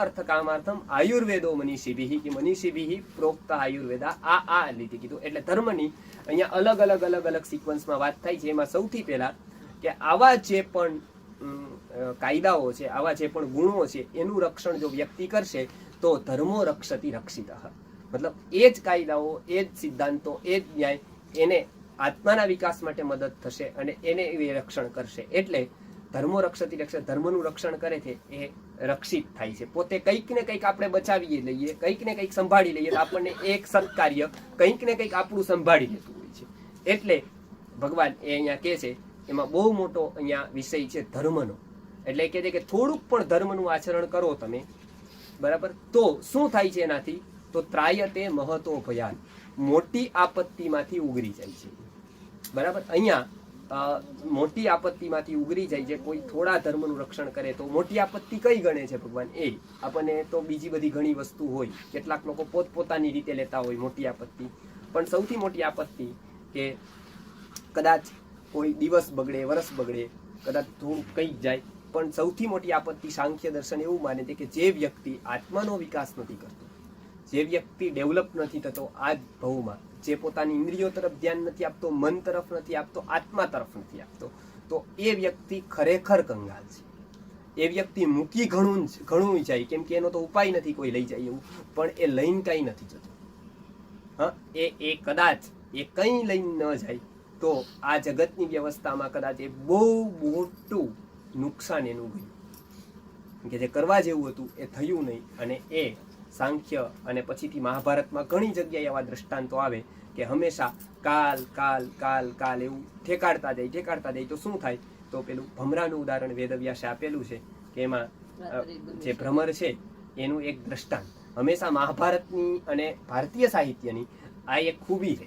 અર્થકામાર્થમ આયુર્વેદો મનીષીભિઃ કે મનીષીભિઃ પ્રોક્ત આયુર્વેદા આ રીતે કીધું. એટલે ધર્મની અહીંયા અલગ અલગ સિક્વન્સમાં વાત થાય છે. એમાં સૌથી પહેલા કે આવા જે પણ કાયદાઓ છે, આવા જે પણ ગુણો છે, એનું રક્ષણ જો વ્યક્તિ કરશે તો ધર્મો રક્ષતિ રક્ષિતઃ. મતલબ એ જ કાયદાઓ, એ જ સિદ્ધાંતો, એ જ ન્યાય એને આત્માના વિકાસ માટે મદદ થશે અને એને એ રક્ષણ કરશે. એટલે ધર્મો રક્ષતિ રક્ષ, ધર્મનું રક્ષણ કરે છે એ રક્ષિત થાય છે. પોતે કંઈક ને કંઈક આપણે બચાવી લઈએ, કંઈક ને કંઈક સંભાળી લઈએ તો આપણને એક સત્કાર્ય કંઈક ને કંઈક આપણું સંભાળી લેતું હોય છે. એટલે ભગવાન એ અહીંયા કહે છે, એમાં બહુ મોટો અહીંયા વિષય છે ધર્મનો. એટલે કહે છે કે થોડુંક પણ ધર્મનું આચરણ કરો તમે, બરાબર, તો શું થાય છે એનાથી? તો ત્રાયતે મહતો ભયાન, મોટી આપત્તિમાંથી ઉગરી જાય છે. બરાબર, અહીંયા મોટી આપત્તિમાંથી ઉગરી જાય છે. કોઈ થોડા ધર્મનું રક્ષણ કરે તો મોટી આપત્તિ કઈ ગણે છે ભગવાન? એ આપણને તો બીજી બધી ઘણી વસ્તુ હોય, કેટલાક લોકો પોતપોતાની રીતે લેતા હોય મોટી આપત્તિ, પણ સૌથી મોટી આપત્તિ કે કદાચ કોઈ દિવસ બગડે, વર્ષ બગડે, કદાચ થોડું કઈ જાય, પણ સૌથી મોટી આપત્તિ સાંખ્ય દર્શન એવું માને છે કે જે વ્યક્તિ આત્માનો વિકાસ નથી કરતો, જે વ્યક્તિ ડેવલપ નથી થતો આ જ ભવમાં, જે પોતાની ઇન્દ્રિયો તરફ ધ્યાન નથી આપતો, મન તરફ નથી આપતો, આત્મા તરફ નથી આપતો, તો એ વ્યક્તિ ખરેખર કંગાલ છે. એ વ્યક્તિ મૂકી ઘણું જાય, કેમ કે એનો તો ઉપાય નથી કોઈ લઈ જાય એવું, પણ એ લઈને કઈ નથી જતો. હા, એ કદાચ એ કઈ લઈને ન જાય તો આ જગતની વ્યવસ્થામાં કદાચ એ બહુ મોટું નુકસાન એનું ગયું, કે જે કરવા જેવું હતું એ થયું નહીં. અને એ સાંખ્ય અને પછીથી મહાભારતમાં ઘણી જગ્યાએ એવા દ્રષ્ટાંતો આવે કે હંમેશા કાલ કાલ કાલ કાલ એવું ઠેકાડતા જાય. તો શું થાય? તો પેલું ભમરાનું ઉદાહરણ વેદવ્યાસે આપેલું છે કે એમાં જે ભ્રમર છે એનું એક દ્રષ્ટાંત હંમેશા મહાભારતની અને ભારતીય સાહિત્યની આ એક ખૂબી છે.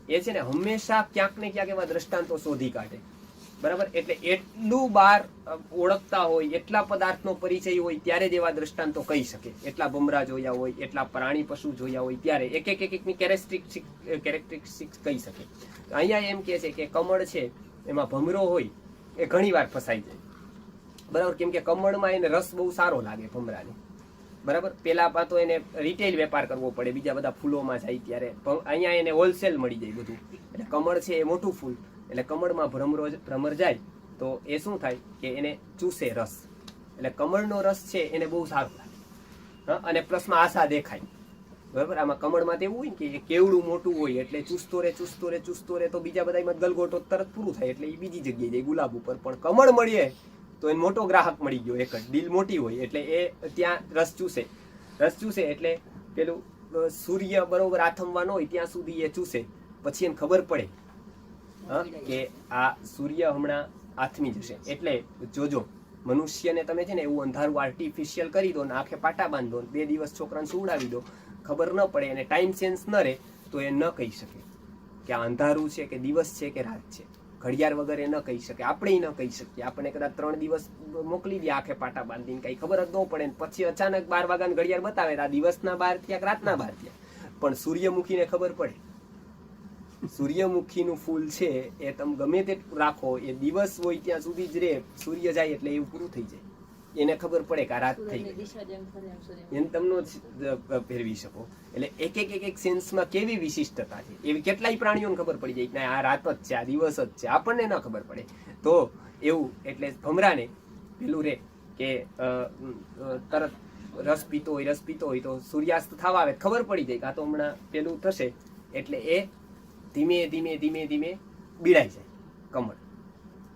એ છે ને હંમેશા ક્યાંક ને ક્યાંક એવા દ્રષ્ટાંતો શોધી કાઢે. બરાબર, એટલે એટલું બહાર ઓળખતા હોય, એટલા પદાર્થનો પરિચય હોય ત્યારે જ એવા દ્રષ્ટાંતો કહી શકે. એટલા ભમરા જોયા હોય, એટલા પ્રાણી પશુ જોયા હોય ત્યારે એકની કેરેક્ટરિસ્ટિક્સ કહી શકે. અહીંયા એમ કે છે કે કમળ છે એમાં ભમરો હોય એ ઘણી વાર ફસાઈ જાય. બરાબર, કેમ કે કમળમાં એને રસ બહુ સારો લાગે ભમરાને. બરાબર, પેલા તો એને રિટેલ વેપાર કરવો પડે, બીજા બધા ફૂલોમાં જાય ત્યારે. અહીંયા એને હોલસેલ મળી જાય બધું. એટલે કમળ છે એ મોટું ફૂલ, એટલે કમળમાં ભ્રમર જાય તો એ શું થાય કે એને ચૂસે રસ. એટલે કમળનો રસ છે એને બહુ સારો લાગે અને પ્લસમાં આશા દેખાય. બરાબર, આમાં કમળમાં તો એવું હોય કે કેવડું મોટું હોય એટલે ચૂસતો રે તો બીજા બધામાં ગલગોટો તરત પૂરું થાય એટલે એ બીજી જગ્યાએ જાય ગુલાબ ઉપર. પણ કમળ મળીએ તો એને મોટો ગ્રાહક મળી ગયો, એક જ ડીલ મોટી હોય એટલે એ ત્યાં રસ ચૂસે એટલે પેલું સૂર્ય બરોબર આથમવાનો હોય ત્યાં સુધી એ ચૂસે. પછી એને ખબર પડે કે આ સૂર્ય હમણાં આથમી જશે, એટલે જોજો મનુષ્યને તમે છે ને એવું અંધારું આર્ટિફિશિયલ કરી દો ને આંખે પાટા બાંધો, 2 દિવસ છોકરાને સુવડાવી દો, ખબર ન પડે અને ટાઈમ સેન્સ ન રહે તો એ ન કહી શકે કે આ અંધારું છે કે દિવસ છે કે રાત છે. ઘડિયાળ વગર એ ન કહી શકે, આપણે ન કહી શકીએ. આપણને કદાચ 3 દિવસ મોકલી દે આંખે પાટા બાંધીને, કઈ ખબર જ ન પડે, પછી અચાનક 12 વાગ્યાની ઘડિયાળ બતાવે આ દિવસના 12 થયા કે રાતના 12 થયા. પણ સૂર્યમુખીને ખબર પડે. સૂર્યમુખીનું ફૂલ છે એ તમે ગમે તે રાખો, એ દિવસ હોય ત્યાં સુધી જ રે, સૂર્ય જાય એટલે એવું પૂરું થઈ જાય. એને ખબર પડે કે આ રાત થઈ ગઈ, એને તમને ફેરવી શકો. એટલે એક સેન્સમાં કેવી વિશિષ્ટતા છે, એવી કેટલાય પ્રાણીઓને ખબર પડી જાય કે આ રાત જ છે, આ દિવસ જ છે, આપણને ન ખબર પડે. તો એવું એટલે ભમરાને પેલું રે કે તરત રસ પીતો હોય તો સૂર્યાસ્ત થવા આવે ખબર પડી જાય કે આ તો હમણાં પેલું થશે, એટલે એ ધીમે ધીમે બીડાઈ જાય. કમળ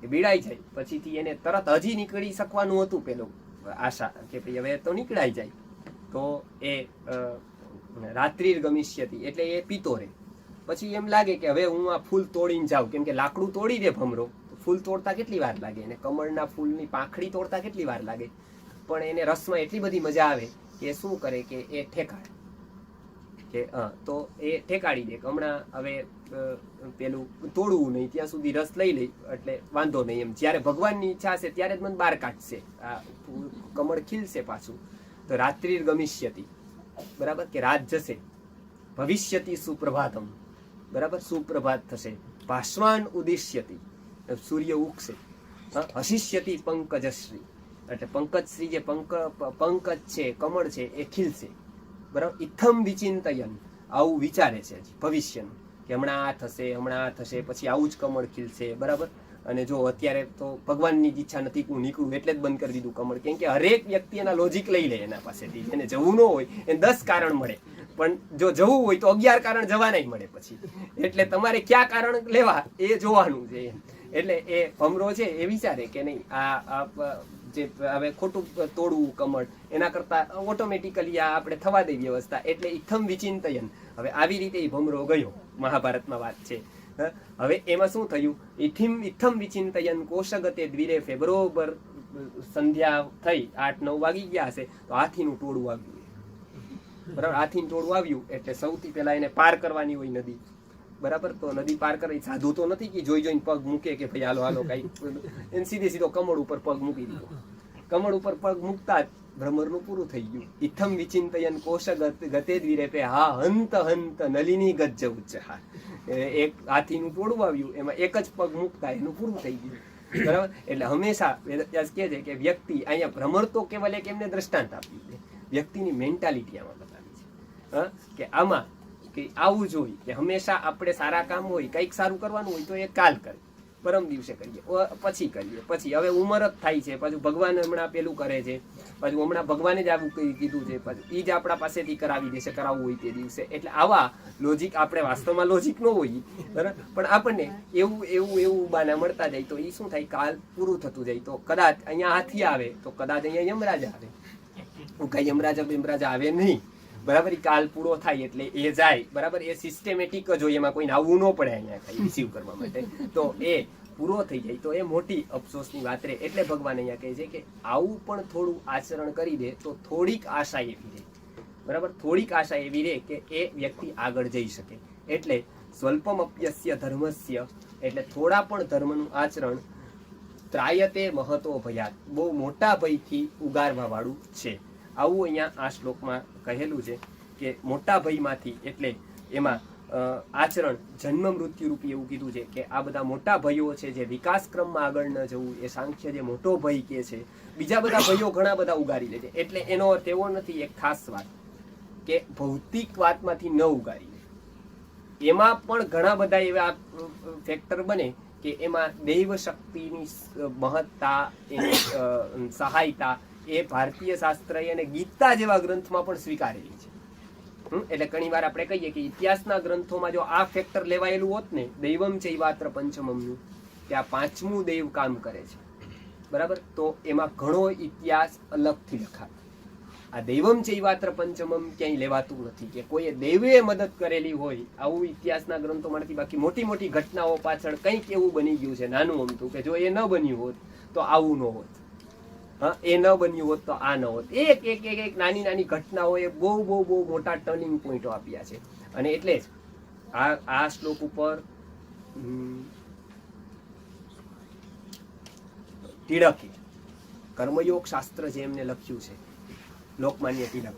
એ બીડાઈ જાય પછીથી એને તરત હજી નીકળી શકવાનું હતું પેલું આશા કે ભાઈ હવે તો નીકળાઈ જાય, તો એ રાત્રિર ગમિષ્યતિ એટલે એ પીતો રહે. પછી એમ લાગે કે હવે હું આ ફૂલ તોડીને જાઉં, કેમ કે લાકડું તોડી દે ભમરો, ફૂલ તોડતા કેટલી વાર લાગે, અને કમળના ફૂલની પાંખડી તોડતા કેટલી વાર લાગે, પણ એને રસમાં એટલી બધી મજા આવે કે શું કરે કે એ ઠેકાડે કે તો એ ઠેકાડી દે. હમણાં હવે પેલું તોડવું નહીં, ત્યાં સુધી રસ લઈ લઈ એટલે વાંધો નહીં એમ. જ્યારે ભગવાનની ઈચ્છા હશે ત્યારે જ મને બહાર કાઢશે, આ કમળ ખીલશે પાછું. તો રાત્રિર ગમિષ્યતિ, બરાબર, કે રાત જશે. ભવિષ્યતિ સુપ્રભાતમ, બરાબર, સુપ્રભાત થશે. ભાસ્વાન ઉદિશ્યતિ, સૂર્ય ઉગશે. હશિષ્યતિ પંકજશ્રી, એટલે પંકજશ્રી જે પંકજ છે, કમળ છે, એ ખીલશે. બરાબર. ઇથમ વિચિંતયન, આવું વિચારે છે ભવિષ્યનું, કે હમણાં આ થશે, હમણાં આ થશે, પછી આવું જ કમળ ખીલશે. બરાબર. અને જો અત્યારે તો ભગવાનની ઈચ્છા નથી કે હું નીકળું એટલે જ બંધ કરી દીધું કમળ, કેમ કે હરેક વ્યક્તિ એના લોજિક લઈ લે એના પાસેથી. એને જવું ન હોય એને 10 કારણ મળે, પણ જો જવું હોય તો 11 કારણ જવાના મળે પછી. એટલે તમારે ક્યાં કારણ લેવા એ જોવાનું છે. એટલે એ ભમરો છે એ વિચારે કે નહીં, આ જે હવે ખોટું તોડવું કમળ, એના કરતા ઓટોમેટિકલી આ આપણે થવા દઈ વ્યવસ્થા. એટલે ઇથમ વિચિંતયન, હવે આવી રીતે એ ભમરો ગયો, મહાભારતમાં વાત છે. હવે એમાં શું થયું, ઇથમ વિચિંતયન કોશગતે દ્વિરેફે, બરોબર સંધ્યા થઈ, 8-9 વાગી ગયા હશે, તો હાથીનું ટોળું આવ્યું. બરાબર. હાથીનું ટોળું આવ્યું એટલે સૌથી પહેલા એને પાર કરવાની હોય નદી. બરાબર. તો નદી પાર કરી, સાધુ તો નથી કે જોઈ જોઈને પગ મૂકે કે ભાઈ હાલો હાલો કઈ, એને સીધો કમળ ઉપર પગ મૂકી દીધો. કમળ ઉપર પગ મૂકતા જ ભ્રમરનું પૂરું થઈ ગયું. ઇથમ વિચિંતયન કોશ ગતે દ્વિરેપે હા હંત હંત નલિની ગજ્જ ઉચ્ચહાર. એક હાથીનું ટોળું આવ્યું, એમાં એક જ પગ મૂકતા એનું પૂરું થઈ ગયું. બરાબર. એટલે હંમેશા વેદવ્યાસ કહે છે કે વ્યક્તિ, અહીંયા ભ્રમર તો કેવલ એક એમને દ્રષ્ટાંત આપ્યું છે, વ્યક્તિની મેન્ટાલિટી આમાં બતાવી છે કે આમાં કે આવું જોઈએ કે હંમેશા આપણે સારા કામ હોય, કંઈક સારું કરવાનું હોય તો એ કાલ કરે, પરમ દિવસે કરીએ, પછી કરીએ. પછી હવે ઉંમર જ થાય છે, પાછું ભગવાન હમણાં પેલું કરે છે, પાછું હમણાં ભગવાને જ આવું કીધું છે, પાછું એ જ આપણા પાસેથી કરાવી દેશે, કરાવવું હોય તે દિવસે. એટલે આવા લોજિક આપણે વાસ્તવમાં લોજિક ન હોય, બરાબર, પણ આપણને એવું બાના મળતા જાય તો એ શું થાય, કાલ પૂરું થતું જાય. તો કદાચ અહીંયા હાથી આવે તો કદાચ અહીંયા યમરાજ આવે, કઈ યમરાજ આવે નહીં. બરાબર. કાલ પૂરો થાય એટલે એ જાય. બરાબર. એ સિસ્ટેમેટિક જ હોય, એમાં કોઈને આવવું ન પડે અહીંયા કઈ રિસીવ કરવા માટે. તો એ પૂરો થઈ જાય તો એ મોટી અફસોસની વાત રહે. એટલે ભગવાન અહીંયા કહે છે કે આવું પણ થોડું આચરણ કરી દે તો થોડીક આશા એવી રહે. બરાબર. થોડીક આશા એવી રહે કે એ વ્યક્તિ આગળ જઈ શકે. એટલે સ્વલ્પમ અપ્યસ્ય ધર્મસ્ય, એટલે થોડા પણ ધર્મનું આચરણ ત્રાયતે મહતો ભયાત, બહુ મોટા ભયથી ઉગારવા વાળું છે. આવું અહીંયા આ શ્લોકમાં કહેલું છે કે મોટા ભયમાંથી, એટલે એમાં આચરણ જન્મ મૃત્યુ રૂપી એવું કીધું છે કે આ બધા મોટા ભયો છે જે વિકાસ ક્રમમાં આગળ ન જવું, એ સાંખ્ય જે મોટો ભય કે છે. બીજા બધા ભયો ઘણા બધા ઉગારી લે છે. એટલે એનો અર્થ એવો નથી, એક ખાસ વાત કે ભૌતિક વાતમાંથી ન ઉગારી લે, એમાં પણ ઘણા બધા એવા ફેક્ટર બને કે એમાં દૈવ શક્તિની મહત્તા, એની સહાયતા એ ભારતીય શાસ્ત્ર અને ગીતા જેવા ગ્રંથમાં પણ સ્વીકારેલી છે. એટલે ઘણી વાર આપણે કહીએ કે ઇતિહાસના ગ્રંથોમાં જો આ ફેક્ટર લેવાયેલું હોત ને, દૈવમ ચૈવાત્ર પંચમમનું, કે આ 5મું દૈવ કામ કરે છે, બરાબર, તો એમાં ઘણો ઇતિહાસ અલગથી લખાય. આ દૈવમ ચૈવાત્ર પંચમમ ક્યાંય લેવાતું નથી કે કોઈએ દૈવે મદદ કરેલી હોય, આવું ઇતિહાસના ગ્રંથોમાં નથી. બાકી મોટી મોટી ઘટનાઓ પાછળ કંઈક એવું બની ગયું છે નાનું અમથું કે જો એ ન બન્યું હોત તો આવું ન હોત. હા, એ ન બન્યું હોત તો આ ન હોત. એક નાની નાની ઘટનાઓએ બહુ મોટા ટર્નિંગ પોઈન્ટો આપ્યા છે. અને એટલે જ આ શ્લોક ઉપર ટિળકે કર્મયોગ શાસ્ત્ર જે એમને લખ્યું છે, લોકમાન્ય ટિળક,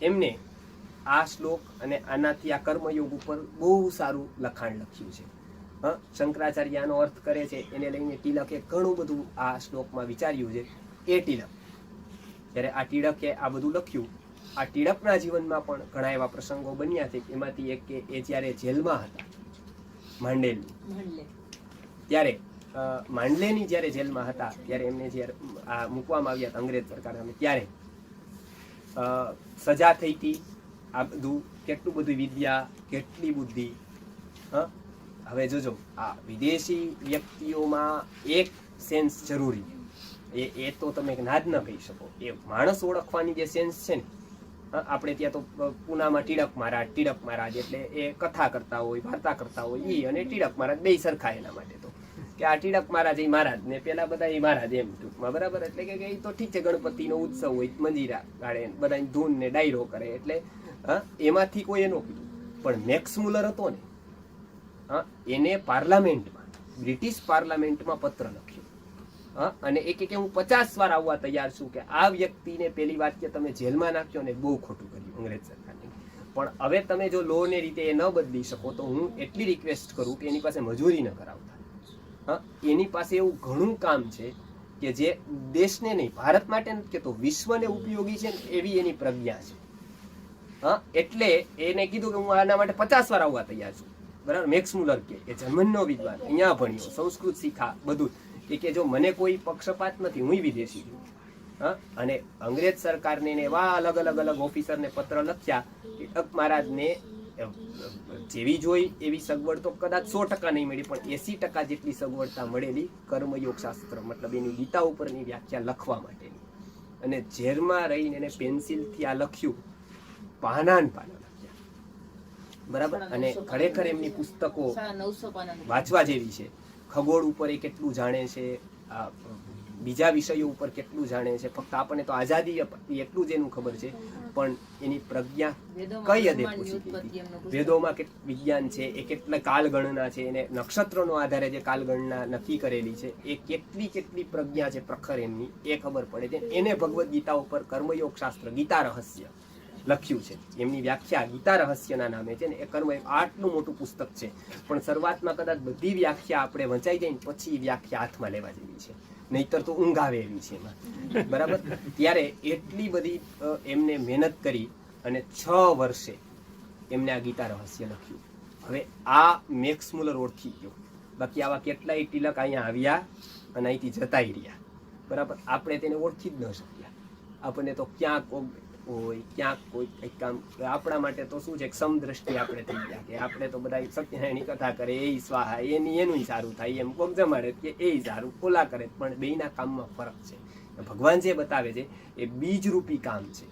એમને આ શ્લોક અને આનાથી આ કર્મયોગ ઉપર બહુ સારું લખાણ લખ્યું છે. શંકરાચાર્ય આનો અર્થ કરે છે, એને લઈને ટિળકે ઘણું બધું આ શ્લોકમાં વિચાર્યું છે. એ ટિળક, જ્યારે આ ટિળકે આ બધું લખ્યું, આ ટિળકના જીવનમાં પણ ઘણા એવા પ્રસંગો બન્યા છે. એમાંથી એક કે એ જ્યારે જેલમાં હતા, ત્યારે માંડલેની જ્યારે જેલમાં હતા, ત્યારે એમને જ્યારે આ મૂકવામાં આવ્યા હતા અંગ્રેજ સરકાર સામે, ત્યારે સજા થઈ હતી. આ બધું કેટલું બધું વિદ્યા, કેટલી બુદ્ધિ. હવે જોજો, આ વિદેશી વ્યક્તિઓમાં એક સેન્સ જરૂરી, એ તો તમે ના જ ન કહી શકો. એ માણસ ઓળખવાની જે સેન્સ છે ને, આપણે ત્યાં તો પૂનામાં ટિળક મહારાજ એટલે એ કથા કરતા હોય, વાર્તા કરતા હોય, ઈ અને ટિળક મહારાજ બે સરખા એના માટે તો, કે આ ટિળક મહારાજ એ મહારાજ ને પેલા બધા એ મહારાજ એમ ટૂંકમાં, બરાબર. એટલે કે એ તો ઠીક છે, ગણપતિનો ઉત્સવ હોય, મંજીરા ગાળે બધા ધૂન ને ડાયરો કરે, એટલે એમાંથી કોઈ એનો કીધું. પણ મેક્સ મુલર હતો ને, એને પાર્લામેન્ટમાં, બ્રિટિશ પાર્લામેન્ટમાં પત્ર લખ્યો, અને એ કે હું 50 વાર આવવા તૈયાર છું કે આ વ્યક્તિને પેલી વાત કે તમે જેલમાં નાખ્યો ને બહુ ખોટું કર્યું અંગ્રેજ સરકારને, પણ હવે તમે જો લો ને રીતે એ ન બદલી શકો તો હું એટલી રિક્વેસ્ટ કરું કે એની પાસે મજૂરી ન કરાવતા. એની પાસે એવું ઘણું કામ છે કે જે દેશને નહીં, ભારત માટે નથી કહેતો, વિશ્વને ઉપયોગી છે ને એવી એની પ્રજ્ઞા છે. હા, એટલે એને કીધું કે હું આના માટે 50 વાર આવવા તૈયાર છું. બરાબર. મેક્સ મુલર કે એ જર્મનનો વિદ્વાન, અહીંયા ભણ્યો, સંસ્કૃત શીખા, બધું. કે જો મને કોઈ પક્ષપાત નથી, હું વિદેશી છું. હા, અને અંગ્રેજ સરકારને એવા અલગ અલગ ઓફિસરને પત્ર લખ્યા કે તક મહારાજને જેવી જોઈ એવી સગવડ તો કદાચ 100% નહીં મળી, પણ 80% જેટલી સગવડતા મળેલી કર્મયોગ શાસ્ત્ર, મતલબ એની ગીતા ઉપરની વ્યાખ્યા લખવા માટેની. અને ઝેરમાં રહીને એને પેન્સિલથી આ લખ્યું, પાના લખ્યા. બરાબર. અને ખરેખર એમની પુસ્તકો વાંચવા જેવી છે. ખગોળ ઉપર એ કેટલું જાણે છે, બીજા વિષયો ઉપર કેટલું જાણે છે. ફક્ત આપણને તો આઝાદી એટલું જ એનું ખબર છે, પણ એની પ્રજ્ઞા કઈ હદે પહોંચી ગઈ. વેદોમાં વિજ્ઞાન છે, એ કેટલા કાલગણના છે, એને નક્ષત્રોનો આધારે જે કાલગણના નક્કી કરેલી છે, એ કેટલી પ્રજ્ઞા છે પ્રખર એમની, એ ખબર પડે છે. એને ભગવદ્ ગીતા ઉપર કર્મયોગ શાસ્ત્ર ગીતા રહસ્ય લખ્યું છે. એમની વ્યાખ્યા ગીતા રહસ્યના નામે છે ને. એ કર્મ આટલું મોટું પુસ્તક છે, પણ શરૂઆતમાં કદાચ બધી વ્યાખ્યા આપણે વંચાઈ જાય ને પછી વ્યાખ્યા હાથમાં લેવા જેવી છે, નહીતર તો ઊંઘ આવે એવી છે એમાં. બરાબર. ત્યારે એટલી બધી એમને મહેનત કરી અને 6 વર્ષે એમને આ ગીતા રહસ્ય લખ્યું. હવે આ મેક્સ મુલર ઓળખી ગયો. બાકી આવા કેટલાય તિલક અહીંયા આવ્યા અને અહીંથી જતાઈ રહ્યા. બરાબર. આપણે તેને ઓળખી જ ન શક્યા. આપણને તો ક્યાંક હોય, ક્યાંક કોઈ કંઈક કામ. આપણા માટે તો શું છે, સમદ્રષ્ટિ આપણે થઈ ગયા કે આપણે તો બધા સત્યનારાયણની કથા કરે, એ સ્વાહા, એનું સારું થાય, એમ કોક જમાડે કે એ સારું, ઓલા કરે. પણ બેયના કામમાં ફરક છે. ભગવાન જે બતાવે છે એ બીજરૂપી કામ છે.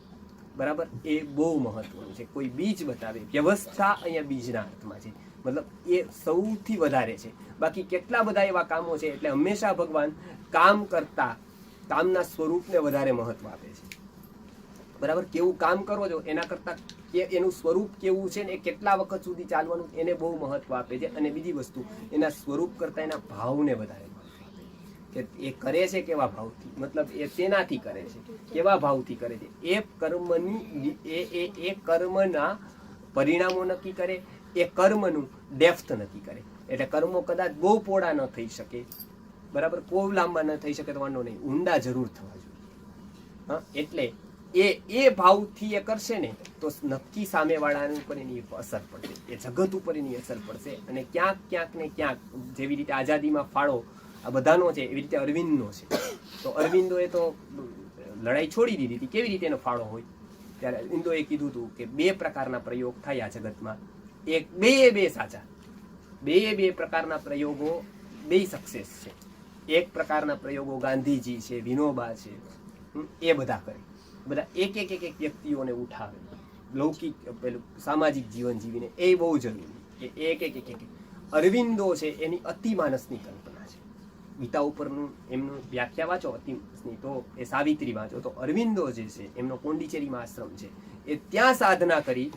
બરાબર. એ બહુ મહત્વનું છે. કોઈ બીજ બતાવે, વ્યવસ્થા અહીંયા બીજના અર્થમાં છે, મતલબ એ સૌથી વધારે છે. બાકી કેટલા બધા એવા કામો છે. એટલે હંમેશા ભગવાન કામ કરતા કામના સ્વરૂપને વધારે મહત્વ આપે છે. બરાબર. કેવું કામ કરો છો એના કરતા એનું સ્વરૂપ કેવું છે ને, એ કેટલા વખત સુધી ચાલવાનું, એને બહુ મહત્વ આપે છે. અને બીજી વસ્તુ, એના સ્વરૂપ કરતા એના ભાવને વધારે મહત્વ આપે છે. કે એ કરે છે કેવા ભાવથી, મતલબ એ તેનાથી કરે છે, કેવા ભાવથી કરે છે. એ કર્મની એ કર્મના પરિણામો નક્કી કરે, એ કર્મનું ડેપ્થ નક્કી કરે. એટલે કર્મો કદાચ બહુ પોળા ન થઈ શકે, બરાબર, બહુ લાંબા ન થઈ શકે તો વાંધો નહીં, ઊંડા જરૂર થવા જોઈએ. હા, એટલે એ ભાવથી એ કરશે ને તો નક્કી સામેવાળાની ઉપર એની અસર પડશે, એ જગત ઉપર એની અસર પડશે. અને ક્યાંક ને ક્યાંક જેવી રીતે આઝાદીમાં ફાળો આ બધાનો છે, એવી રીતે અરવિંદનો છે. તો અરવિંદોએ તો લડાઈ છોડી દીધી હતી. કેવી રીતે એનો ફાળો હોય? ત્યારે અરવિંદોએ કીધું હતું કે 2 પ્રકારના પ્રયોગ થયા જગતમાં, એક બે સાચા, બે પ્રકારના પ્રયોગો, 2 સક્સેસ છે. એક પ્રકારના પ્રયોગો ગાંધીજી છે, વિનોબા છે, એ બધા કરે. બધા એક વ્યક્તિઓને ઉઠાવે, લૌકિક પેલું સામાજિક જીવન જીવીને, એ બહુ જરૂરી. એક અરવિંદો છે એની અતિમાનસની કલ્પના છે. ગીતા ઉપરનું એમનું વ્યાખ્યા વાંચો અતિમાનસની, તો એ સાવિત્રી વાંચો તો અરવિંદો જે છે એમનો પોંડિચેરીમાં આશ્રમ છે, એ ત્યાં સાધના કરી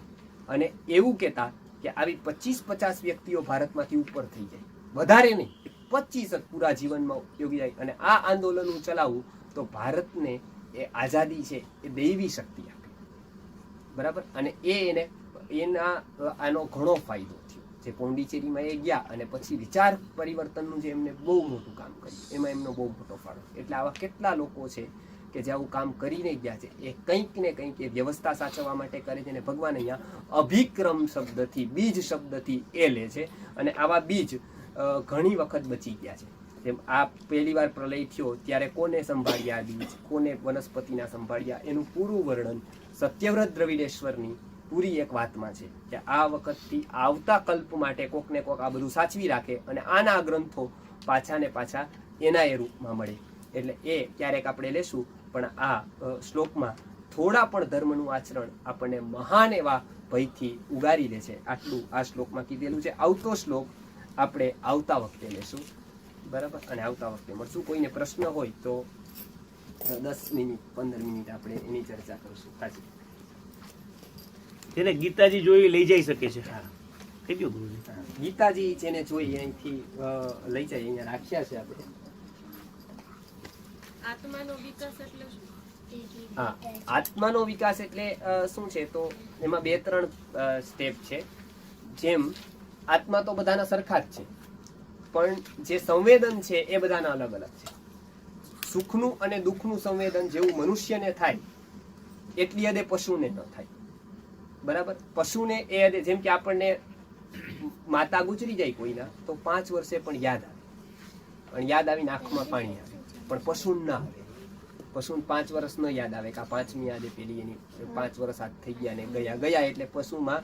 અને એવું કહેતા કે આવી 25-50 વ્યક્તિઓ ભારતમાંથી ઉપર થઈ જાય, વધારે નહીં, 25 પૂરા જીવનમાં ઉપયોગી જાય. અને આ આંદોલન હું ચલાવું તો ભારતને એ આઝાદી છે એ દૈવી શક્તિ આપે. બરાબર. અને આનો ઘણો ફાયદો થયો. જે પોંડિચેરીમાં એ ગયા અને પછી વિચાર પરિવર્તનનું જે એમને બહુ મોટું કામ કર્યું, એમાં એમનો બહુ મોટો ફાળો. એટલે આવા કેટલા લોકો છે કે જે આવું કામ કરીને ગયા છે, એ કંઈક ને કંઈક એ વ્યવસ્થા સાચવવા માટે કરે છે. અને ભગવાન અહીંયા અભિક્રમ શબ્દથી, બીજ શબ્દથી એ લે છે. અને આવા બીજ ઘણી વખત બચી ગયા છે. જેમ આ પહેલી વાર પ્રલય થયો ત્યારે કોને સંભાળ્યા બીજ, કોને વનસ્પતિના સંભાળ્યા, એનું પૂરું વર્ણન સત્યવ્રત દ્રવિડેશ્વરની પૂરી એક વાતમાં છે કે આ વખતથી આવતા કલ્પ માટે કોક ને કોક આ બધું સાચવી રાખે અને આના ગ્રંથો પાછા ને પાછા એના એ રૂપમાં મળે. એટલે એ ક્યારેક આપણે લેશું. પણ આ શ્લોકમાં થોડા પણ ધર્મનું આચરણ આપણને મહાન એવા ભયથી ઉગારી દે છે. આટલું આ શ્લોકમાં કીધેલું છે. આવતો શ્લોક આપણે આવતા વખતે લેશું. બરાબર. અને આવતા વખતે મળશું. કોઈને પ્રશ્ન હોય તો 10 મિનિટ 15 મિનિટ આપણે એની ચર્ચા કરીશું. સાચી તેને ગીતાજી જોઈ લઈ જઈ શકે છે. કઈ ગયું ગુરુજી? ગીતાજી જેને જોઈ અહીંથી લઈ જાય, અહીંયા રાખ્યા છે આપણે. આત્માનો વિકાસ એટલે શું? હા, આત્માનો વિકાસ એટલે શું છે, તો એમાં 2-3 સ્ટેપ છે. જેમ આત્મા તો બધાના સરખા જ છે, પણ જે સંવેદન છે એ બધાના અલગ અલગ છે. સુખનું અને દુઃખનું સંવેદન જેવું મનુષ્યને થાય એટલી હદે પશુને ન થાય. બરાબર? પશુને એ હદે, જેમ કે આપણને માતા ગુજરી જાય કોઈના તો 5 વર્ષે પણ યાદ આવે, પણ યાદ આવીને આંખમાં પાણી આવે, પણ પશુને ના આવે. પશુને 5 વર્ષ ન યાદ આવે કે આ 5મી યાદે પેલી એની 5 વર્ષ હાથ થઈ ગયા ને ગયા એટલે પશુમાં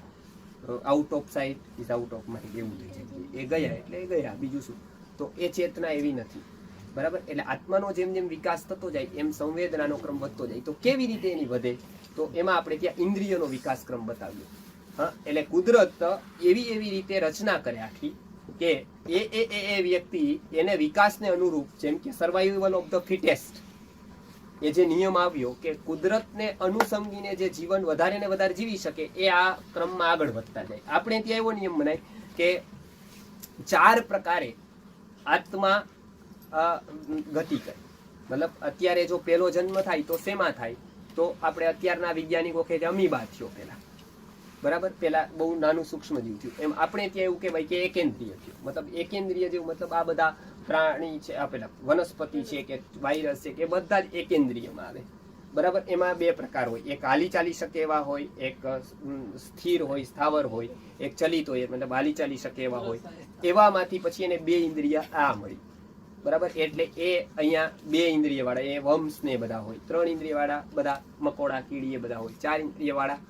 out of sight is out of mind એવું થઈ જાય. એ ગયા એટલે એ ગયા, બીજું શું. તો એ ચેતના એવી નથી. બરાબર? એટલે આત્માનો જેમ જેમ વિકાસ થતો જાય એમ સંવેદનાનો ક્રમ વધતો જાય. તો કેવી રીતે એની વધે? તો એમાં આપણે ત્યાં ઇન્દ્રિયોનો વિકાસ ક્રમ બતાવ્યો. હા, એટલે કુદરત એવી રીતે રચના કરે આખી કે એ વ્યક્તિ એને વિકાસને અનુરૂપ, જેમ કે સર્વાઈવલ ઓફ ધ ફિટેસ્ટ એ જે નિયમ આવ્યો કે કુદરતને અનુસંગીને જે જીવન વધારે ને વધારે જીવી શકે એ આ ક્રમમાં આગળ વધતા જાય. આપણે ત્યાં એવો નિયમ બનાય કે 4 પ્રકારે આત્મા ગતિ કરે. મતલબ અત્યારે જો પહેલો જન્મ થાય તો શેમાં થાય? તો આપણે અત્યારના વૈજ્ઞાનિકો કહે છે અમીબા થયો પહેલા. બરાબર? પેલા બહુ નાનું સૂક્ષ્મ જીવ થયું. એમ આપણે ત્યાં એવું કહેવાય કે એકેન્દ્રિય થયું. મતલબ એકેન્દ્રિય જેવું, મતલબ આ બધા પ્રાણી છે, આ પેલા વનસ્પતિ છે કે વાયરસ છે કે બધા જ એકેન્દ્રિયમાં આવે. બરાબર? એમાં 2 પ્રકાર હોય. એક હાલી ચાલી શકે એવા હોય, એક સ્થિર હોય, સ્થાવર હોય, એક ચલિત હોય, મતલબ હાલી ચાલી શકે એવા હોય. એવામાંથી પછી એને 2 ઇન્દ્રિય આ મળી. બરાબર? એટલે એ અહીંયા 2 ઇન્દ્રિય વાળા એ વંશ ને બધા હોય. 3 ઇન્દ્રિય વાળા બધા મકોડા કીડી એ બધા હોય. 4 ઇન્દ્રિય વાળા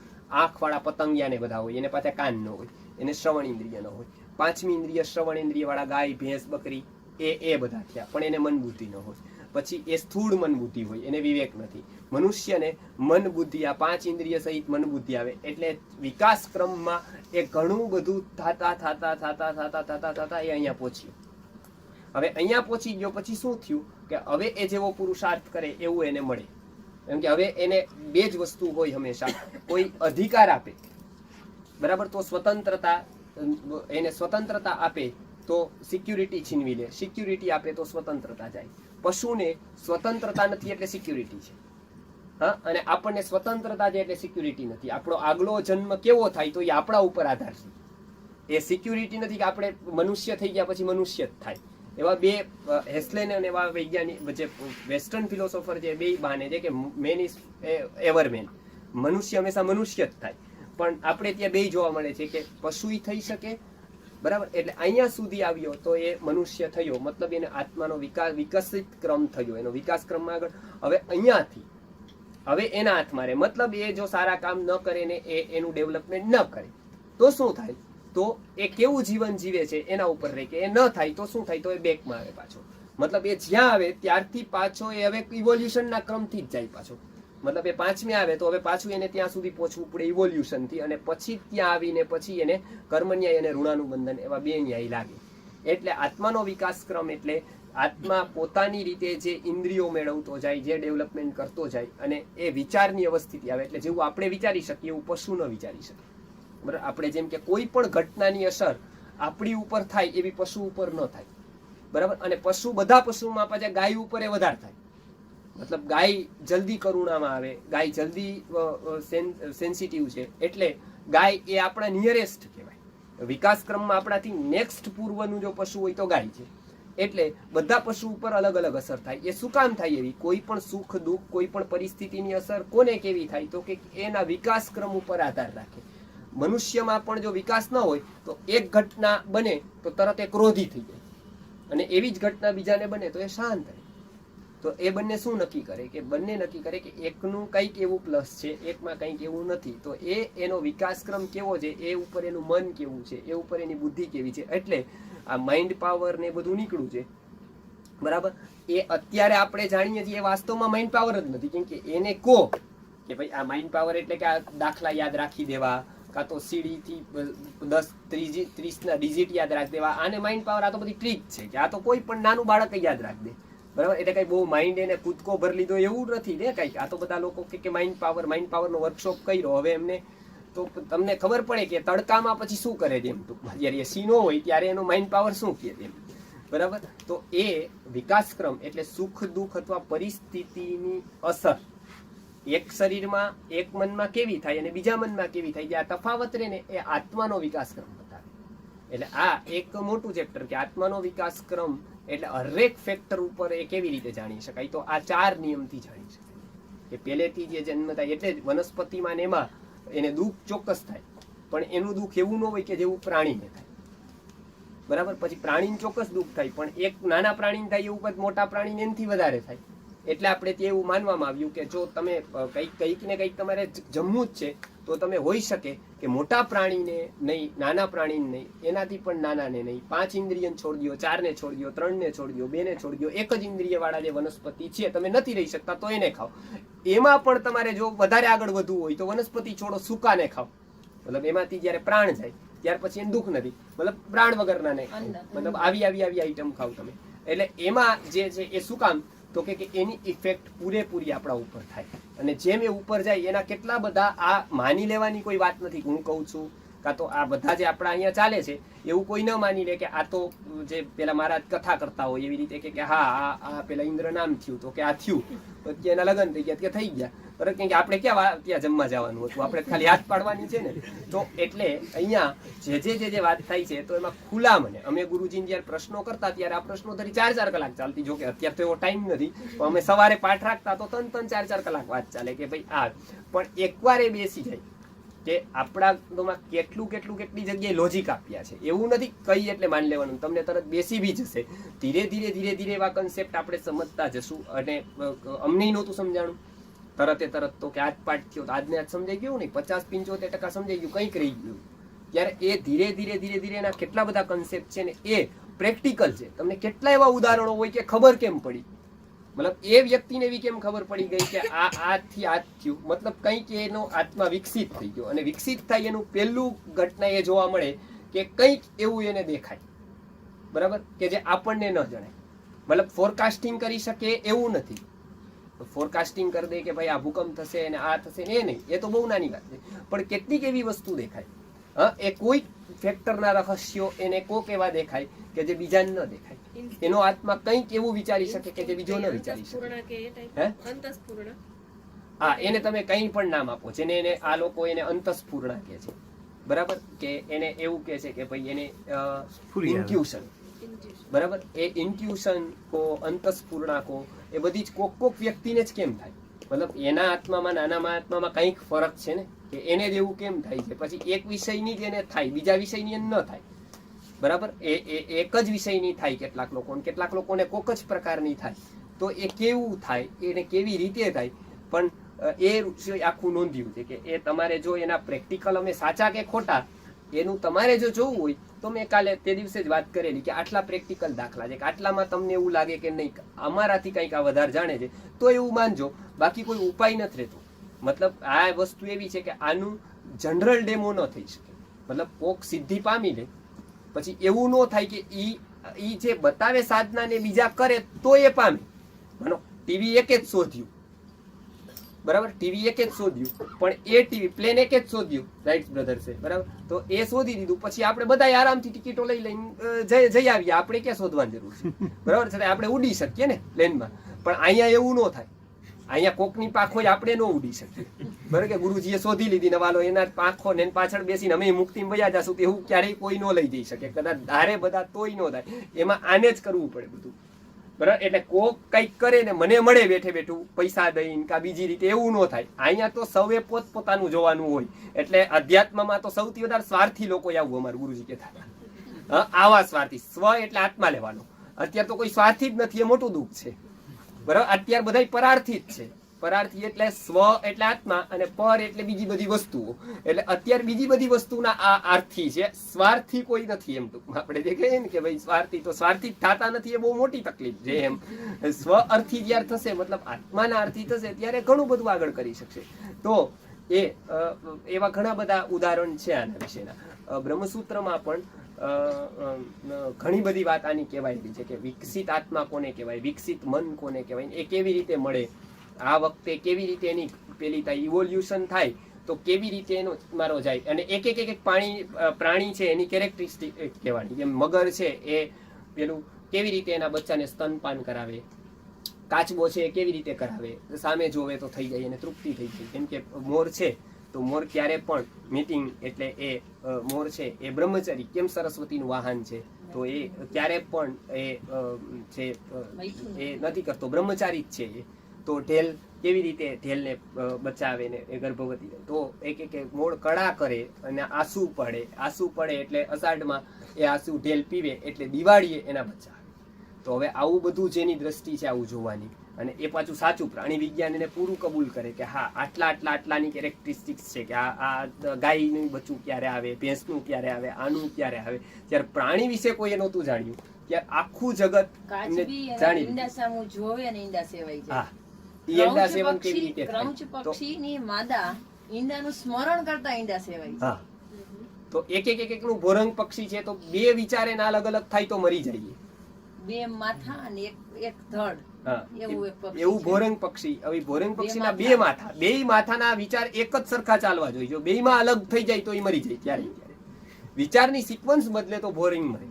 આંખ વાળા પતંગિયા ને બધા હોય. એને પાછા કાન ન હોય, એને શ્રવણ ઇન્દ્રિય ન હોય. 5મી ઇન્દ્રિય શ્રવણ ઇન્દ્રિય વાળા ગાય, ભેંસ, બકરી એ બધા થયા, પણ એને મન બુદ્ધિ ન હોય. પછી એ સ્થૂળ મન બુદ્ધિ હોય, એને વિવેક નથી. મનુષ્યને મન બુદ્ધિ, આ 5 ઇન્દ્રિય સહિત મન બુદ્ધિ આવે. એટલે વિકાસ ક્રમમાં એ ઘણું બધું થતા એ અહીંયા પહોંચ્યું. હવે અહીંયા પહોંચી ગયો પછી શું થયું કે હવે એ જેવો પુરુષાર્થ કરે એવું એને મળે. એમ કે હવે એને 2 જ વસ્તુ હોય હંમેશા. કોઈ અધિકાર આપે, બરાબર, તો સ્વતંત્રતા, એને સ્વતંત્રતા આપે તો સિક્યુરિટી છીનવી લે, સિક્યુરિટી આપે તો સ્વતંત્રતા જાય. પશુને સ્વતંત્રતા નથી એટલે સિક્યુરિટી છે. હા, અને આપણને સ્વતંત્રતા છે એટલે સિક્યુરિટી નથી. આપણો આગલો જન્મ કેવો થાય તો એ આપણા ઉપર આધાર છે. એ સિક્યુરિટી નથી કે આપણે મનુષ્ય થઈ ગયા પછી મનુષ્ય જ થાય. એવા 2 હેસ્લેન અને એવા વૈજ્ઞાનિક જે વેસ્ટર્ન ફિલોસોફર છે, 2 માને છે કે મેન ઇઝ એવર મેન. મનુષ્ય હંમેશા મનુષ્ય જ થાય. પણ આપણે ત્યાં 2 જોવા મળે છે કે પશુય થઈ શકે. બરાબર? એટલે અહીંયા સુધી આવ્યો તો એ મનુષ્ય થયો, મતલબ એને આત્માનો વિકસિત ક્રમ થયો, એનો વિકાસ ક્રમમાં આગળ. હવે અહીંયાથી હવે એના હાથમાં રહે. મતલબ એ જો સારા કામ ન કરે ને એનું ડેવલપમેન્ટ ન કરે તો શું થાય? તો એ કેવું જીવન જીવે છે એના ઉપર રહે. કે એ ન થાય તો શું થાય? તો એ બેકમાં આવે પાછો. મતલબ એ જ્યાં આવે ત્યારથી પાછો એ હવે ઇવોલ્યુશનના ક્રમથી જ જાય પાછો. મતલબ એ 5મી આવે તો હવે પાછું એને ત્યાં સુધી પહોંચવું પડે ઇવોલ્યુશનથી, અને પછી ત્યાં આવીને પછી એને કર્મન્યાય અને ઋણાનુબંધન એવા 2 ન્યાય લાગે. એટલે આત્માનો વિકાસ ક્રમ એટલે આત્મા પોતાની રીતે જે ઇન્દ્રિયો મેળવતો જાય, જે ડેવલપમેન્ટ કરતો જાય, અને એ વિચારની અવસ્થિતિ આવે. એટલે જેવું આપણે વિચારી શકીએ એવું પશુ ન વિચારી શકે. બરાબર? આપણે જેમ કે કોઈ પણ ઘટનાની અસર આપણી ઉપર થાય એવી પશુ ઉપર ન થાય. બરાબર? અને પશુ, બધા પશુમાં પાછા ગાય ઉપર એ વધારે થાય. મતલબ ગાય જલ્દી કરુણામાં આવે, ગાય જલ્દી સેન્સિટિવ છે. એટલે ગાય એ આપણા નિયરેસ્ટ કહેવાય. વિકાસ ક્રમમાં આપણાથી નેક્સ્ટ પૂર્વનું જો પશુ હોય તો ગાય છે. એટલે બધા પશુ ઉપર અલગ અલગ અસર થાય. એ શું કામ થાય? એવી કોઈ પણ સુખ દુઃખ, કોઈ પણ પરિસ્થિતિની અસર કોને કેવી થાય? તો કે એના વિકાસ ક્રમ ઉપર આધાર રાખે. મનુષ્યમાં પણ જો વિકાસ ન હોય તો એક ઘટના બને તો તરત એ ક્રોધી થઈ જાય, અને એવી જ ઘટના બીજાને બને તો એ શાંત થાય. તો એ બંને શું નક્કી કરે? કે બંને નક્કી કરે કે એકનું કંઈક એવું પ્લસ છે, એકમાં કંઈક એવું નથી. તો એનો વિકાસ ક્રમ કેવો છે, એ ઉપર એનું મન કેવું છે, એ ઉપર એની બુદ્ધિ કેવી છે. એટલે આ માઇન્ડ પાવર ને બધું નીકળ્યું છે. બરાબર? એ અત્યારે આપણે જાણીએ છીએ એ વાસ્તવમાં માઇન્ડ પાવર જ નથી. કેમ કે એને કહો કે ભાઈ આ માઇન્ડ પાવર એટલે કે આ દાખલા યાદ રાખી દેવા, કાં તો સીડીથી 10-30ના ડિજિટ યાદ રાખી દેવા, આને માઇન્ડ પાવર. આ તો બધી ટ્રીક છે કે આ તો કોઈ પણ નાનું બાળક યાદ રાખી દે. બરાબર? એટલે કઈ બહુ માઇન્ડ એને કૂદકો ભરી લીધો એવું નથી ને કઈક. આ તો બધા લોકો કે માઇન્ડ પાવરનો વર્કશોપ કર્યો. હવે એમને તો તમને ખબર પડે કે તડકામાં પછી શું કરે છે. એમ ટૂંકમાં જ્યારે એ સીનો હોય ત્યારે એનો માઇન્ડ પાવર શું કહે છે. બરાબર? તો એ વિકાસક્રમ એટલે સુખ દુઃખ અથવા પરિસ્થિતિની અસર એક શરીરમાં એક મનમાં કેવી થાય અને બીજા મનમાં કેવી થાય, જે આ તફાવત રહે ને એ આત્માનો વિકાસક્રમ બતાવે. એટલે આ એક મોટું ચેપ્ટર કે આત્માનો વિકાસક્રમ એટલે હરેક ફેક્ટર ઉપર એ કેવી રીતે જાણી શકાય? તો આ 4 નિયમથી જાણી શકાય કે પહેલેથી જે જન્મ થાય એટલે જ વનસ્પતિમાં ને એમાં એને દુઃખ ચોક્કસ થાય, પણ એનું દુઃખ એવું ન હોય કે જેવું પ્રાણીને થાય. બરાબર? પછી પ્રાણીને ચોક્કસ દુઃખ થાય, પણ એક નાના પ્રાણીને થાય એવું પછી મોટા પ્રાણીને એનાથી વધારે થાય. એટલે આપણે તે એવું માનવામાં આવ્યું કે જો તમે કંઈક ને કંઈક તમારે જમવું જ છે તો તમે હોઈ શકે કે મોટા પ્રાણીને નહીં, નાના પ્રાણીને નહીં, એનાથી પણ નાનાને નહીં, 5 ઇન્દ્રિયને છોડી દો, 4 ને છોડી દો, 3 ને છોડી દો, 2 ને છોડી દો, એક જ ઇન્દ્રિય વાળા જે વનસ્પતિ છે તમે નથી રહી શકતા તો એને ખાઓ. એમાં પણ તમારે જો વધારે આગળ વધવું હોય તો વનસ્પતિ છોડો, સૂકાને ખાઓ. મતલબ એમાંથી જ્યારે પ્રાણ જાય ત્યાર પછી એને દુઃખ નથી, મતલબ પ્રાણ વગરના ને મતલબ આવી આઈટમ ખાવ તમે. એટલે એમાં જે છે એ શું કામ? તો કે એની ઇફેક્ટ પૂરેપૂરી આપણા ઉપર થાય, અને જેમ એ ઉપર જાય એના કેટલા બધા આ માની લેવાની કોઈ વાત નથી. હું કહું છું કાં તો આ બધા જે આપણા અહીંયા ચાલે છે એવું કોઈ ન માની લે કે આ તો જે પેલા મહારાજ કથા કરતા હોય એવી રીતે કે હા આ પેલા ઇન્દ્ર નામ થયું તો કે આ થયું તો કે એના લગ્ન થઈ ગયા કે થઈ ગયા. બરાબર? કેમ કે આપણે ક્યાં ત્યાં જમવા જવાનું હતું, આપણે ખાલી હાથ પાડવાની છે ને. તો એટલે અહીંયા જે વાત થાય છે તો એમાં ખુલ્લા મને અમે ગુરુજીને જયારે પ્રશ્નો કરતા ત્યારે આ પ્રશ્નો ધરી 4 કલાક ચાલતી. જો કે અત્યારે તો એવો ટાઈમ નથી, પણ અમે સવારે પાઠ રાખતા તો 3 4 કલાક વાત ચાલે કે ભાઈ આ. પણ એકવાર એ બેસી જાય કે આપણા કેટલી જગ્યાએ લોજિક આપ્યા છે, એવું નથી કઈ એટલે માની લેવાનું, તમને તરત બેસી બી જશે. ધીરે એવા કન્સેપ્ટ આપણે સમજતા જશું. અને અમને નહોતું સમજાણું તરત તો કે આજ પાઠ થયો તો આજને આજ સમજાઈ ગયું નહીં, 50-75% સમજાઈ ગયું, કંઈક રહી ગયું. ત્યારે એ ધીરે એના કેટલા બધા કન્સેપ્ટ છે ને એ પ્રેક્ટિકલ છે. તમને કેટલા એવા ઉદાહરણો હોય કે ખબર કેમ પડી, મતલબ એ વ્યક્તિને એવી કેમ ખબર પડી ગઈ કે આથી આ થયું, મતલબ કંઈક એનો આત્મા વિકસિત થઈ ગયો. અને વિકસિત થાય એનું પહેલું ઘટના એ જોવા મળે કે કંઈક એવું એને દેખાય, બરાબર, કે જે આપણને ન જણાય. મતલબ ફોરકાસ્ટિંગ કરી શકે એવું નથી. ફોરકાસ્ટિંગ કરી દે કે ભાઈ આ ભૂકંપ થશે અને આ થશે એ નહીં, એ તો બહુ નાની વાત છે. પણ કેટલીક એવી વસ્તુ દેખાય, એ કોઈ ફેક્ટરના રહસ્યો એને કોક એવા દેખાય કે જે બીજાને ન દેખાય. એનો આત્મા કંઈક એવું વિચારી શકે કે જે બીજો ન વિચારી શકે. હા, એને તમે કંઈ પણ નામ આપો, જેને એને આ લોકો એને અંતસ્ફૂર્ણા કહે છે. બરાબર? કે એને એવું કહે છે કે ભાઈ એને ઇન્ટ્યુશન. બરાબર? એ ઇન્ટ્યુશન કો, અંતસ્ફૂર્ણા કો, એ બધી જ કોક વ્યક્તિને જ કેમ થાય? મતલબ એના આત્મામાં નાનામાં આત્મામાં કંઈક ફરક છે ને, કે એને જ એવું કેમ થાય છે? પછી એક વિષયની જ એને થાય, બીજા વિષયની ન થાય. બરાબર? એ એક જ વિષયની થાય કેટલાક લોકોને, કેટલાક લોકોને કોક જ પ્રકારની થાય. તો એ કેવું થાય, એને કેવી રીતે થાય? પણ એ આખું નોંધ્યું છે કે એ તમારે જો એના પ્રેક્ટિકલ અમે સાચા કે ખોટા એનું તમારે જો જોવું હોય તો મેં કાલે તે દિવસે જ વાત કરેલી કે આટલા પ્રેક્ટિકલ દાખલા છે કે આટલામાં તમને એવું લાગે કે નહીં અમારાથી કંઈક આ વધારે જાણે છે તો એવું માનજો, બાકી કોઈ ઉપાય નથી રહેતો. મતલબ આ વસ્તુ એવી છે કે આનું જનરલ ડેમો ન થઈ શકે. મતલબ કોક સિદ્ધિ પામી લે પછી એવું ન થાય કે ઈ જે બતાવે સાધના ને બીજા કરે તો એ પામે. માનો ટીવી એક જ શોધ્યું, બરાબર, ટીવી એક જ શોધ્યું, પણ એ ટીવી પ્લેન એક જ શોધ્યું, રાઈટ બ્રધર્સે, બરાબર, તો એ શોધી દીધું. પછી આપણે બધા આરામથી ટિકિટો લઈને જઈ આવીએ, આપણે ક્યાં શોધવાની જરૂર છે? બરાબર છે, આપણે ઉડી શકીએ ને પ્લેનમાં. પણ અહીંયા એવું ન થાય. અહીંયા કોકની પાંખો આપણે ન ઉડી શકીએ. બરાબર કે ગુરુજીએ શોધી લીધી ને વાલો એના પાંખો ને પાછળ બેસીને અમે મુક્તિ વયા જશું, એવું ક્યારેય કોઈ ન લઈ જઈ શકે. કદાચ ધારે બધા તોય ન થાય. એમાં આને જ કરવું પડે બધું. બરાબર? એટલે કોક કંઈક કરે ને મને મળે બેઠું પૈસા દઈને કા બીજી રીતે, એવું ન થાય. અહીંયા તો સૌએ પોતપોતાનું જોવાનું હોય. એટલે અધ્યાત્મમાં તો સૌથી વધારે સ્વાર્થી લોકો આવું અમારું ગુરુજી કહેતા હતા. આવા સ્વાર્થી, સ્વ એટલે આત્મા લેવાનો. અત્યારે તો કોઈ સ્વાર્થી જ નથી, એ મોટું દુઃખ છે. બરાબર? અત્યારે બધા પરાર્થી જ છે. પરાર્થી એટલે સ્વ એટલે આત્મા અને પર એટલે બીજી બધી વસ્તુઓ. એટલે અત્યારે બીજી બધી વસ્તુના આ આર્થી છે, સ્વાર્થી કોઈ નથી. એમ ટૂંકમાં આપણે જે કહીએ ને કે ભાઈ સ્વાર્થી, તો સ્વાર્થી થતા નથી, એ બહુ મોટી તકલીફ છે. એમ સ્વ અર્થી જયારે થશે, મતલબ આત્માના અર્થી થશે, ત્યારે ઘણું બધું આગળ કરી શકશે. તો એવા ઘણા બધા ઉદાહરણ છે આના વિશેના. બ્રહ્મસૂત્રમાં પણ ઘણી બધી વાત આની કહેવાયેલી છે કે વિકસિત આત્મા કોને કહેવાય, વિકસિત મન કોને કહેવાય, એ કેવી રીતે મળે, આ વખતે કેવી રીતે એની પેલી થાય ઇવોલ્યુશન થાય, તો કેવી રીતે એનો મારો જાય. અને એક પ્રાણી છે એની કેરેક્ટરિસ્ટિક કહેવાની. જેમ મગર છે એ પેલું કેવી રીતે એના બચ્ચાને સ્તનપાન કરાવે, કાચબો છે એ કેવી રીતે કરાવે, સામે જોવે તો થઈ જાય, એને તૃપ્તિ થઈ જાય. કેમ કે મોર છે તો મોર ક્યારે પણ મીટિંગ એટલે એ મોર છે એ બ્રહ્મચરી, કેમ સરસ્વતીનું વાહન છે, તો એ ક્યારે પણ એ નથી કરતો, બ્રહ્મચારી જ છે એ. તો ઢેલ કેવી રીતે ઢેલને બચાવે ને એ ગર્ભવતી રહે? તો એક મોળ કડા કરે અને આંસુ પડે એટલે અષાઢમાં એ આંસુ ઢેલ પીવે એટલે દિવાળીએ એના બચ્ચા આવે. તો હવે આવું બધું જેની દ્રષ્ટિ છે આવું જોવાની, અને એ પાછું સાચું પ્રાણી વિજ્ઞાન એને પૂરું કબૂલ કરે કે હા આટલાની કેરેક્ટરિસ્ટિક્સ છે કે આ ગાયનું બચ્ચું ક્યારે આવે, ભેંસનું ક્યારે આવે, આનું ક્યારે આવે. જ્યારે પ્રાણી વિશે કોઈએ નહોતું જાણ્યું ત્યારે આખું જગત એમને જાણી લીધું. હા, ઈંડા સેવન કેવી રીતે થાય? ક્રંચ પક્ષીની માદા ઈંડાનું સ્મરણ કરતા ઈંડા સેવાય. હા, તો એક નું ભોરંગ પક્ષી છે તો બે વિચારે ના અલગ અલગ થાય તો મરી જાય. બે માથા અને એક ધડ. એવું ભોરંગ પક્ષી. હવે ભોરંગ પક્ષીના બે માથા, બે માથાના વિચાર એક જ સરખા ચાલવા જોઈએ. જો બે માં અલગ થઈ જાય તો એ મરી જાય. ત્યારે વિચારની સિક્વન્સ બદલે તો ભોરંગ મરે.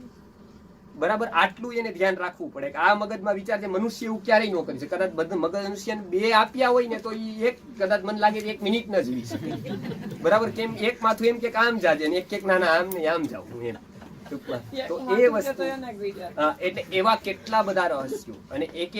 બરાબર, આટલું એને ધ્યાન રાખવું પડે કે આ મગજમાં વિચાર છે, મનુષ્ય એવું ક્યારેય ન કરી શકે. કદાચ બધા મનુષ્યને બે આપ્યા હોય ને તો એ એક કદાચ મને લાગે 1 મિનિટ ન જીવી શકે. બરાબર, કેમ એક માથું એમ કે આમ જાજે ને એક નાના આમ ને આમ જાવ એમ. તો એ વસ્તુ એટલે એવા કેટલા બધા રહસ્યો અને એક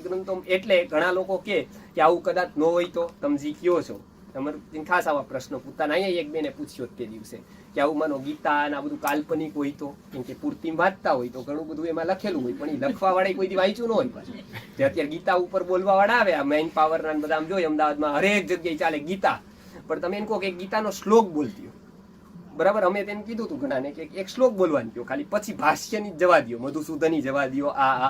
ગ્રંથો. એટલે ઘણા લોકો કે આવું કદાચ ન હોય તો તમે જી કયો છો તમારે ખાસ આવા પ્રશ્નો પૂછતા. અહીંયા એક બેને પૂછ્યો તે દિવસે કે આવું માનો ગીતા અને આ બધું કાલ્પનિક હોય તો, કેમ કે પૂર્તિ વાંચતા હોય તો ઘણું બધું એમાં લખેલું હોય પણ એ લખવા વાળા કોઈ વાંચ્યું ન હોય. પાછું અત્યારે ગીતા ઉપર બોલવા વાળા આવે, આ મેઇન પાવર ના બધા આમ જોઈએ અમદાવાદમાં હરેક જગ્યાએ ચાલે ગીતા, પણ તમે એમ કહો કે ગીતાનો શ્લોક બોલતી હોય. બરાબર, અમે તેને કીધું હતું ઘણાને કે એક શ્લોક બોલવાનું કહો ખાલી, પછી ભાષ્યની જવા દો, મધુસૂદનની જવા દો. આ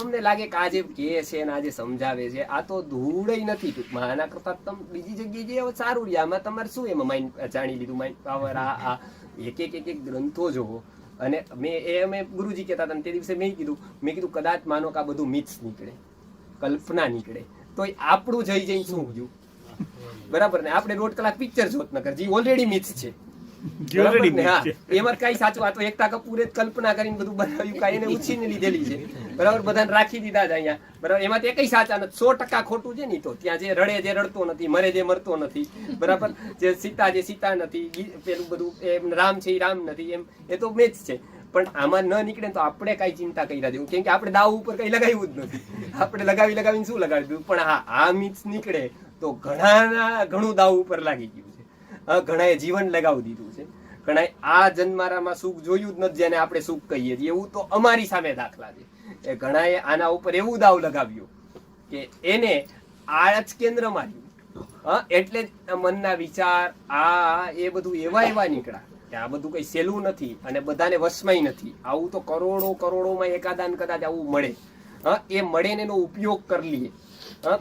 અમને લાગે કે આજે કે છે ને આજે સમજાવે છે આ તો ધૂળ નથી ટૂંકમાં. આના કરતા તમે બીજી જગ્યાએ જે સારું રહ્યા, આમાં તમારે શું એમાં માઇન્ડ જાણી લીધું, માઇન્ડ પાવર. આ એક ગ્રંથો જોવો. અને અમે ગુરુજી કહેતા હતા તે દિવસે મેં કીધું કદાચ માનો કે આ બધું મિથ્સ નીકળે, કલ્પના નીકળે તો આપણું જઈને શું ગયું? બરાબર ને, આપણે 1.5 કલાક પિક્ચર જોત નકર જે ઓલરેડી મિથ્સ છે. એમાં કઈ સાચું? આ તો એકતા કપૂરે કલ્પના કરીને બધું બનાવ્યું, કઈ એને ઉછીને લીધેલી છે. બરાબર, બધાને રાખી દીધા છે અહીંયા. બરાબર, એમાં તો કઈ સાચા નથી, 100% ખોટું છે ને. તો ત્યાં જે રડે જે રડતો નથી, મરે જે મરતો નથી, બરાબર, જે સીતા નથી, પેલું બધું એમ રામ છે એ રામ નથી, એમ એ તો મેચ છે. પણ આમાં ન નીકળે તો આપણે કઈ ચિંતા કર્યા જેવું, કેમ કે આપણે દાવ ઉપર કઈ લગાવ્યું જ નથી. આપણે લગાવીને શું લગાવી દીધું? પણ હા, આ મિથ્સ નીકળે તો ઘણું દાવ ઉપર લાગી ગયું છે. ઘણાએ જીવન લગાવી દીધું છે, ઘણાએ આ જન્મારામાં સુખ જોયું જ નથી જેને આપણે સુખ કહીએ છીએ, એવું તો અમારી સામે દાખલા છે. એ ઘણાએ આના ઉપર એવું દાવ લગાવ્યું કે એને આ જ કેન્દ્ર માર્યું. એટલે જ મનના વિચાર એ બધું એવા નીકળ્યા કે આ બધું કઈ સહેલું નથી અને બધાને વશમાંય નથી. આવું તો કરોડોમાં એકાદાન કદાચ આવું મળે. એ મળે ને એનો ઉપયોગ કરી લઈએ.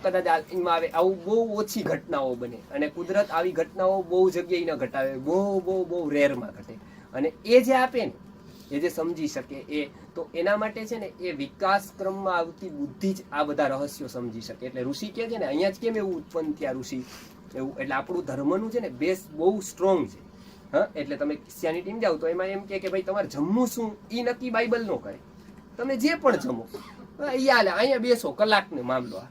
કદાચ એમાં આવે આવું બહુ ઓછી ઘટનાઓ બને, અને કુદરત આવી ઘટનાઓ બહુ જગ્યાએ ન ઘટાડે, બહુ રેરમાં ઘટે. અને એ જે આપે ને, એ જે સમજી શકે એ, તો એના માટે છે ને એ વિકાસ ક્રમમાં આવતી બુદ્ધિ જ આ બધા રહસ્યો સમજી શકે. એટલે ઋષિ કે છે ને અહીંયા જ કેમ એવું ઉત્પન્ન થયા ઋષિ એવું? એટલે આપણું ધર્મનું છે ને બેઝ બહુ સ્ટ્રોંગ છે. એટલે તમે ક્રિશ્ચિયાનિટીમાં જાઓ તો એમાં એમ કે ભાઈ તમારે જમવું શું એ નક્કી બાઇબલ નો કરે. તમે જે પણ જમો અહીંયા બેસો કલાકનો મામલો.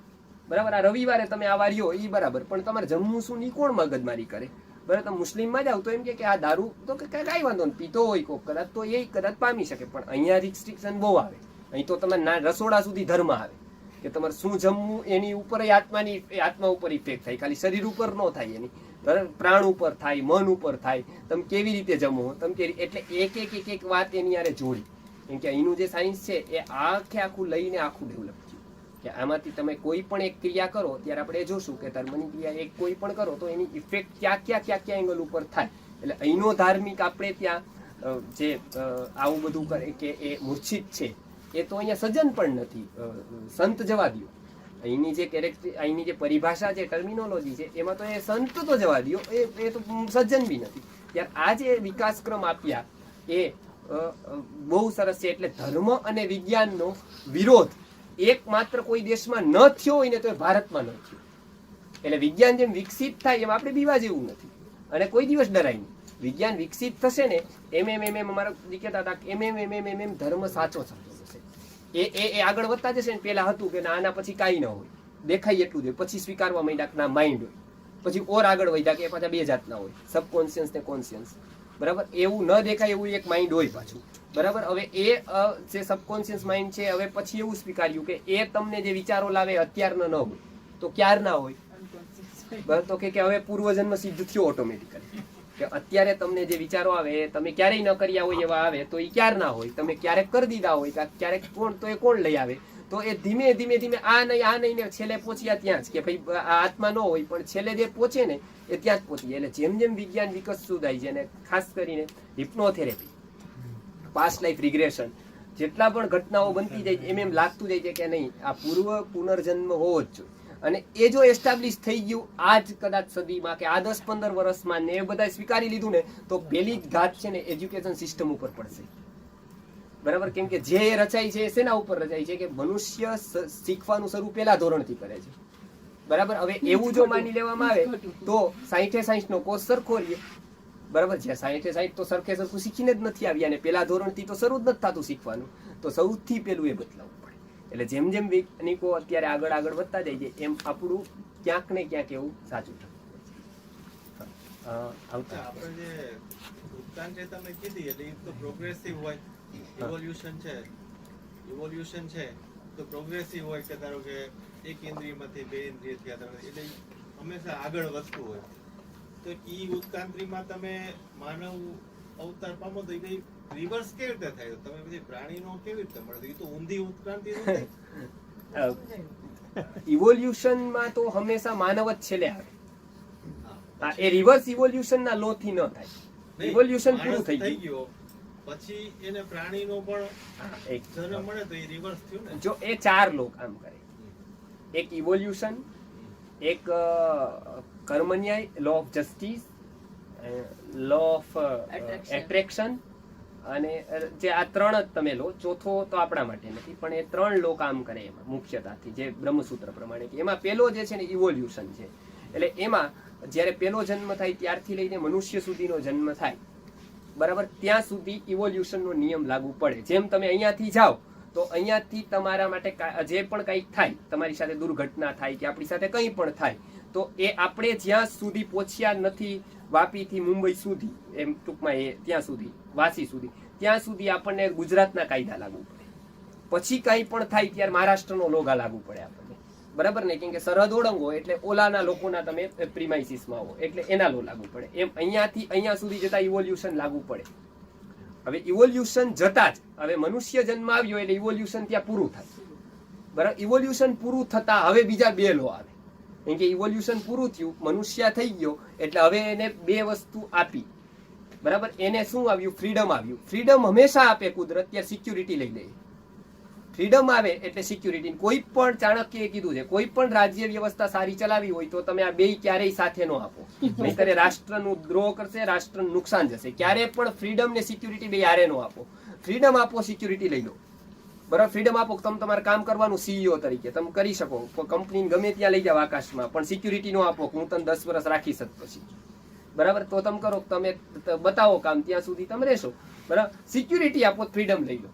બરાબર, આ રવિવારે તમે આ વાર્યો એ બરાબર, પણ તમારે જમવું શું ની કોણ મગજમારી કરે? બરાબર, તમે મુસ્લિમમાં જાવ તો એમ કે આ દારૂ તો કઈ વાંધો નહીં, પીતો હોય કોક કદાચ તો એ કદાચ પામી શકે, પણ અહીંયા રિસ્ટ્રિક્શન બહુ આવે. અહીં તો તમે રસોડા સુધી ધર્મ આવે કે તમારે શું જમવું એની ઉપર આત્મા ઉપર ઇફેક્ટ થાય, ખાલી શરીર ઉપર ન થાય એની, પ્રાણ ઉપર થાય, મન ઉપર થાય. તમે કેવી રીતે જમો, તમે એટલે એક વાત એની યારે જોડી. કેમ કે અહીંનું જે સાયન્સ છે એ આખું લઈને આખું ડેવલપ કે આમાંથી તમે કોઈ પણ એક ક્રિયા કરો ત્યારે આપણે જોશું કે ધર્મની ક્રિયા એક કોઈ પણ કરો તો એની ઇફેક્ટ ક્યાં એંગલ ઉપર થાય. એટલે અહીંનો ધાર્મિક આપણે ત્યાં જે આવું બધું કરે કે એ મૂર્છિત છે એ તો અહીંયા સજ્જન પણ નથી, સંત જવા દો. અહીંની જે અહીંની જે પરિભાષા છે, ટર્મિનોલોજી છે, એમાં તો એ સંત તો જવા દો, એ તો સજ્જન બી નથી. ત્યારે આ જે વિકાસક્રમ આપ્યા એ બહુ સરસ છે. એટલે ધર્મ અને વિજ્ઞાનનો વિરોધ એકમાત્ર કોઈ દેશમાં ન થયો હોય ને તો એ ભારતમાં ન થયો. એટલે વિજ્ઞાન જેમ વિકસિત થાય એમ આપણે બીવા જેવું નથી અને કોઈ દિવસ ડરાય નહીં. વિજ્ઞાન વિકસિત થશે ને એમ અમારા કહેતા હતા એમ ધર્મ સાચો થશે. એ આગળ વધતા જશે ને. પેલા હતું કે આના પછી કાંઈ ન હોય, દેખાય એટલું જ હોય, પછી સ્વીકારવા માંડ્યા કે ના માઇન્ડ હોય, પછી ઓર આગળ વધ્યા કે પાછા બે જાતના હોય, સબકોન્શિયસ ને કોન્શિયસ. બરાબર, એવું ન દેખાય એવું એક માઇન્ડ હોય પાછું. બરાબર. હવે એ જે સબકોન્શિયસ માઇન્ડ છે, હવે પછી એવું સ્વીકાર્યું કે એ તમને જે વિચારો લાવે અત્યારના ન હોય તો ક્યારના હોય. બરાબર. તો કે હવે પૂર્વજન્મ સિદ્ધ થયો ઓટોમેટિકલી, કે અત્યારે તમને જે વિચારો આવે એ તમે ક્યારેય ન કર્યા હોય એવા આવે તો એ ક્યારના હોય. તમે ક્યારેક કરી દીધા હોય ક્યારેક કોણ તો એ કોણ લઈ આવે. તો એ ધીમે ધીમે ધીમે આ નહીં ને છેલ્લે પહોંચ્યા ત્યાં જ, કે ભાઈ આ આત્મા ન હોય પણ છેલ્લે જે પહોંચે ને એ ત્યાં જ પહોંચી. એટલે જેમ જેમ વિજ્ઞાન વિકસતું થાય છે, અને ખાસ કરીને હિપ્નોથેરેપી, પાસ્ટ લાઈફ રિગ્રેશન, જેટલા પણ ઘટનાઓ બનતી જાય છે એમ લાગતું જાય છે કે નહીં આ પૂર્વ પુનર્જન્મ હોવો જ જોઈએ. અને એ જો એસ્ટાબ્લિશ થઈ ગયું આ જ કદાચ સદીમાં કે આ 10-15 વર્ષમાં ને એ બધા સ્વીકારી લીધું ને, તો પેલી જ ઘાત છે ને એજ્યુકેશન સિસ્ટમ ઉપર પડશે. બરાબર. કેમ કે જે રચાય છે એ શેના ઉપર રચાય છે કે મનુષ્ય શીખવાનું શરૂ પહેલા ધોરણથી કરે છે. બરાબર. હવે એવું જો માની લેવામાં આવે તો 60 નો કોર્સ સરખો રહીએ. બરાબર છે. 60 તો સરખે સરખું શીખીને જ નથી આવ્યા, અને પેલા ધોરણથી તો શરૂ જ નથી થતું શીખવાનું. તો સૌથી પેલું એ બદલાવવું પડે. એટલે જેમ જેમ વૈજ્ઞાનિકો અત્યારે આગળ વધતા જાય છે એમ આપણું ક્યાંક ને ક્યાંક એવું સાચું થતું આપણે જે ઉત્તાન છે તમે કીધી એટલે એ તો પ્રોગ્રેસિવ હોય. ઇવોલ્યુશન છે તો પ્રોગ્રેસિવ હોય, કે ધારો કે એક ઇન્દ્રિયમાંથી 2 ઇન્દ્રિય થયા, એટલે હંમેશા આગળ વધતું હોય. તો ઈ ઉત્ક્રાંતિમાં તમે માનવ અવતાર પામો તો એ રિવર્સ કેવી રીતે થાય? તમે પછી પ્રાણીનો કેવી રીતે મળે? એ તો ઊંધી ઉત્ક્રાંતિ નથી. ઇવોલ્યુશનમાં તો હંમેશા માનવ જ છેલ્લે આવે. એ રિવર્સ ઇવોલ્યુશન ના લો થી ન થાય. ઇવોલ્યુશન પૂરું થઈ ગયું પછી એને પ્રાણીનો પણ એક જન્મ મળે તો એ રિવર્સ થયું ને. જો એ 4 લો કામ કરે. એક ઇવોલ્યુશન, એક કર્મન્યાય, law of justice, law of attraction, અને જે આ 3 જ તમે લો. ચોથો તો આપણા માટે નથી, પણ એ 3 લો કામ કરે એમાં મુખ્યતાથી, જે બ્રહ્મસૂત્ર પ્રમાણે. એમાં પેલો જે છે ને ઇવોલ્યુશન છે. એટલે એમાં જ્યારે પેલો જન્મ થાય ત્યારથી લઈને મનુષ્ય સુધીનો જન્મ થાય, બરાબર, ત્યાં સુધી ઇવોલ્યુશનનો નિયમ લાગુ પડે. જેમ તમે અહીંયાથી જાઓ તો અહીંયાથી તમારા માટે જે પણ કંઈક થાય, તમારી સાથે દુર્ઘટના થાય કે આપણી સાથે કંઈ પણ થાય, તો એ આપણે જ્યાં સુધી પહોંચ્યા નથી, વાપીથી મુંબઈ સુધી, એમ ટૂંકમાં એ ત્યાં સુધી, વાસી સુધી, ત્યાં સુધી આપણને ગુજરાતના કાયદા લાગુ પડે. પછી કંઈ પણ થાય ત્યારે મહારાષ્ટ્રનો લોગા લાગુ પડે આપણને. બરાબર ને? કેમ કે સરહદ ઓળંગો એટલે ઓલાના લોકોના તમે પ્રિમાઇસીસમાં આવો એટલે એના લો લાગુ પડે. એમ અહીંયાથી અહીંયા સુધી જતા ઇવોલ્યુશન લાગુ પડે. હવે ઇવોલ્યુશન જતા જ હવે મનુષ્ય જન્મ આવ્યો એટલે ઇવોલ્યુશન ત્યાં પૂરું થાય. બરાબર. ઇવોલ્યુશન પૂરું થતા હવે બીજા 2 લો આવે. કેમ કે ઇવોલ્યુશન પૂરું થયું, મનુષ્ય થઈ ગયો એટલે હવે એને 2 વસ્તુ આપી. બરાબર. એને શું આવ્યું? ફ્રીડમ આવ્યું. ફ્રીડમ હંમેશા આપે કુદરત. ત્યાં સિક્યુરિટી લઈ લે. ફ્રીડમ આવે એટલે સિક્યુરિટી. કોઈ પણ ચાણક્યએ કીધું છે, કોઈ પણ રાજ્ય વ્યવસ્થા સારી ચલાવી હોય તો તમે આ 2 ક્યારેય સાથે નો આપો, નહીંતર રાષ્ટ્રનું દ્રોહ કરશે, રાષ્ટ્રનું નુકસાન જશે. ક્યારે પણ ફ્રીડમ ને સિક્યુરિટી 2 હારે નો આપો. ફ્રીડમ આપો, સિક્યુરિટી લઈ લો. બરાબર. ફ્રીડમ આપો, તમે તમારે કામ કરવાનું CEO તરીકે તમે કરી શકો, કંપની ગમે ત્યાં લઈ જાવ આકાશમાં, પણ સિક્યુરિટી નો આપો હું તને 10 વર્ષ રાખીશ પછી. બરાબર. તો તમે કરો, તમે બતાવો કામ, ત્યાં સુધી તમે રહેશો. બરાબર. સિક્યુરિટી આપો, ફ્રીડમ લઈ લો.